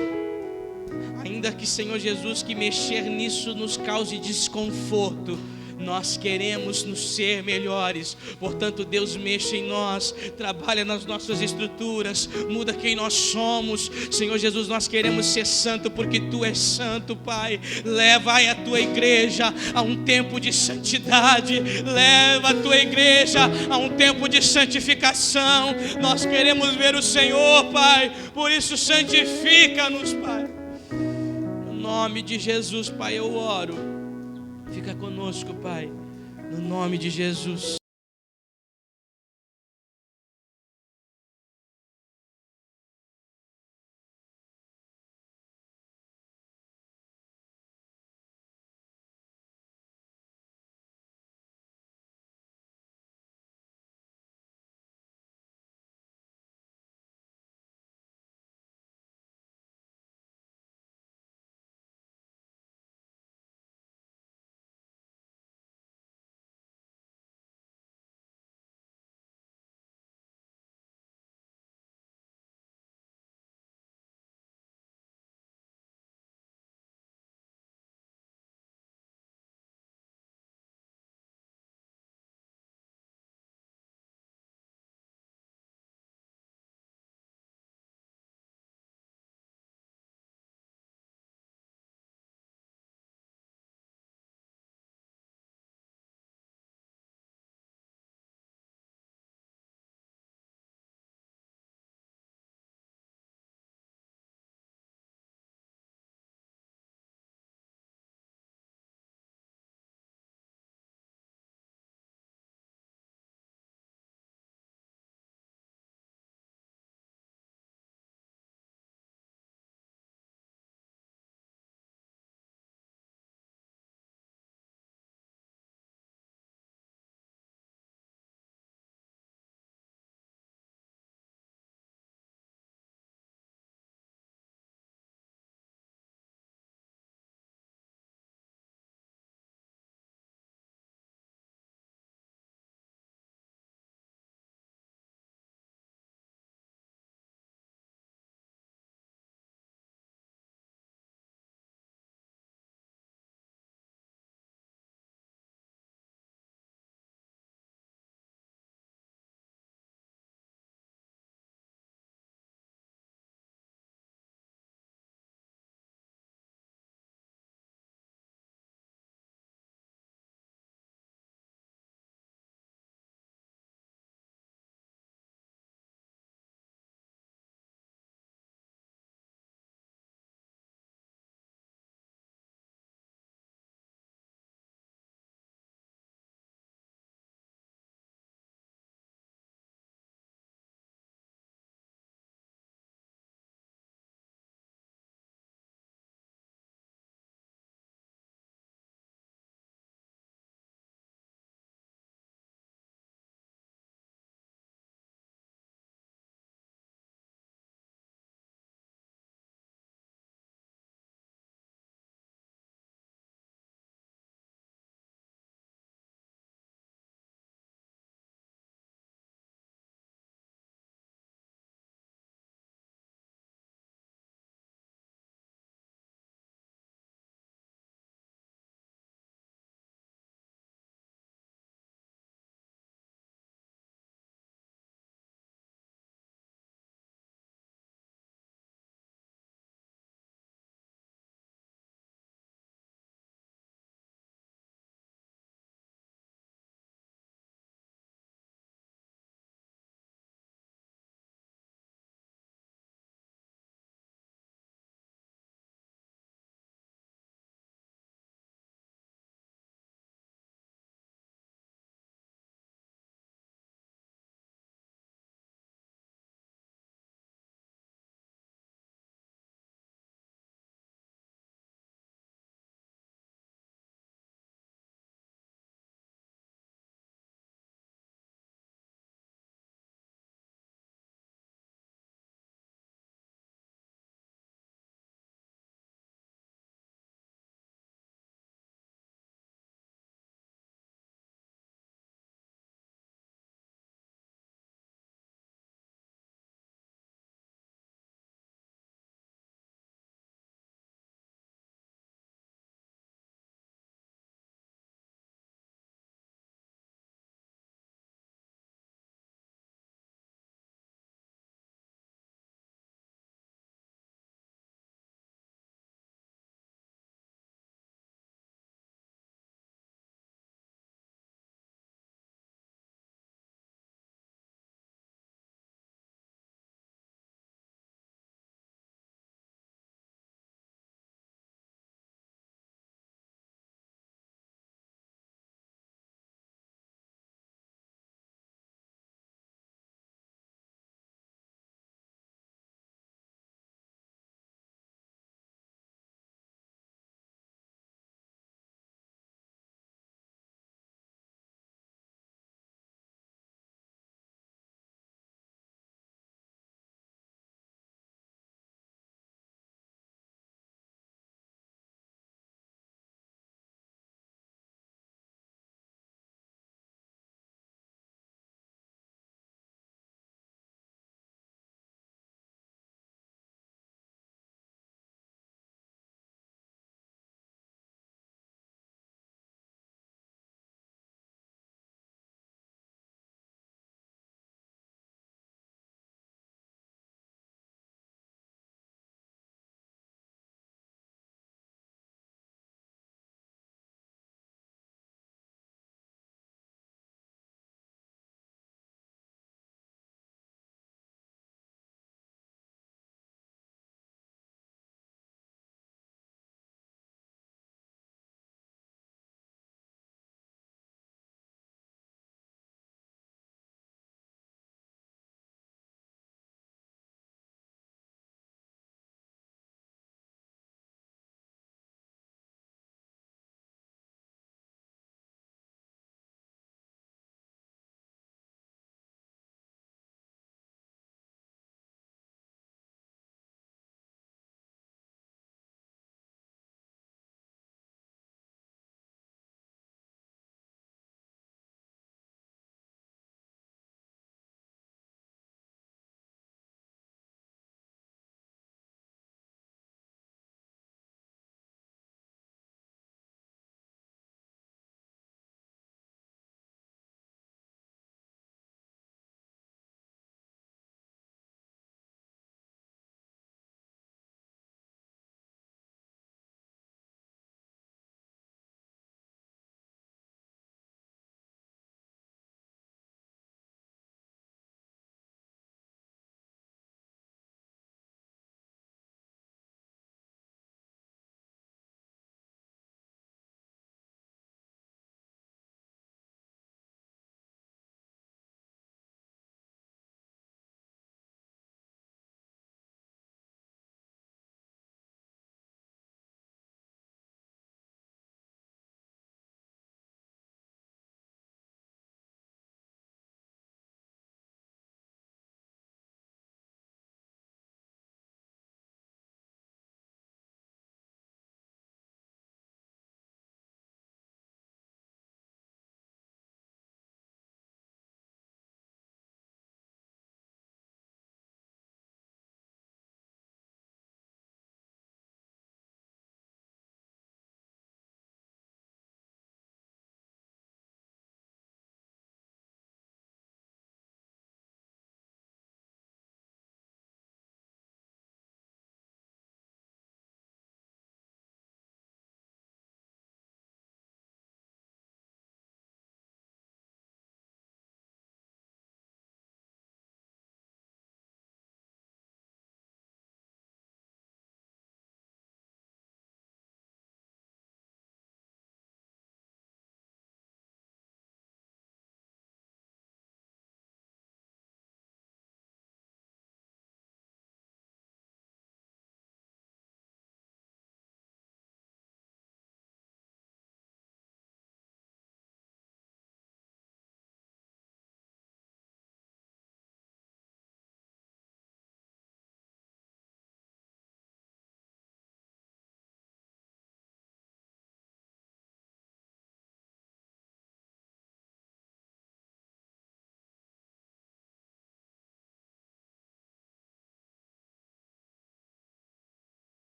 ainda que, Senhor Jesus, que mexer nisso nos cause desconforto, nós queremos nos ser melhores. Portanto, Deus, mexa em nós, trabalha nas nossas estruturas, muda quem nós somos. Senhor Jesus, nós queremos ser santo porque Tu és santo, Pai. Leva a Tua igreja a um tempo de santidade, leva a Tua igreja a um tempo de santificação. Nós queremos ver o Senhor, Pai, por isso santifica-nos, Pai. No nome de Jesus, Pai, eu oro. Fica conosco, Pai, no nome de Jesus.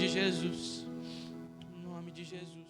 de Jesus. Em nome de Jesus.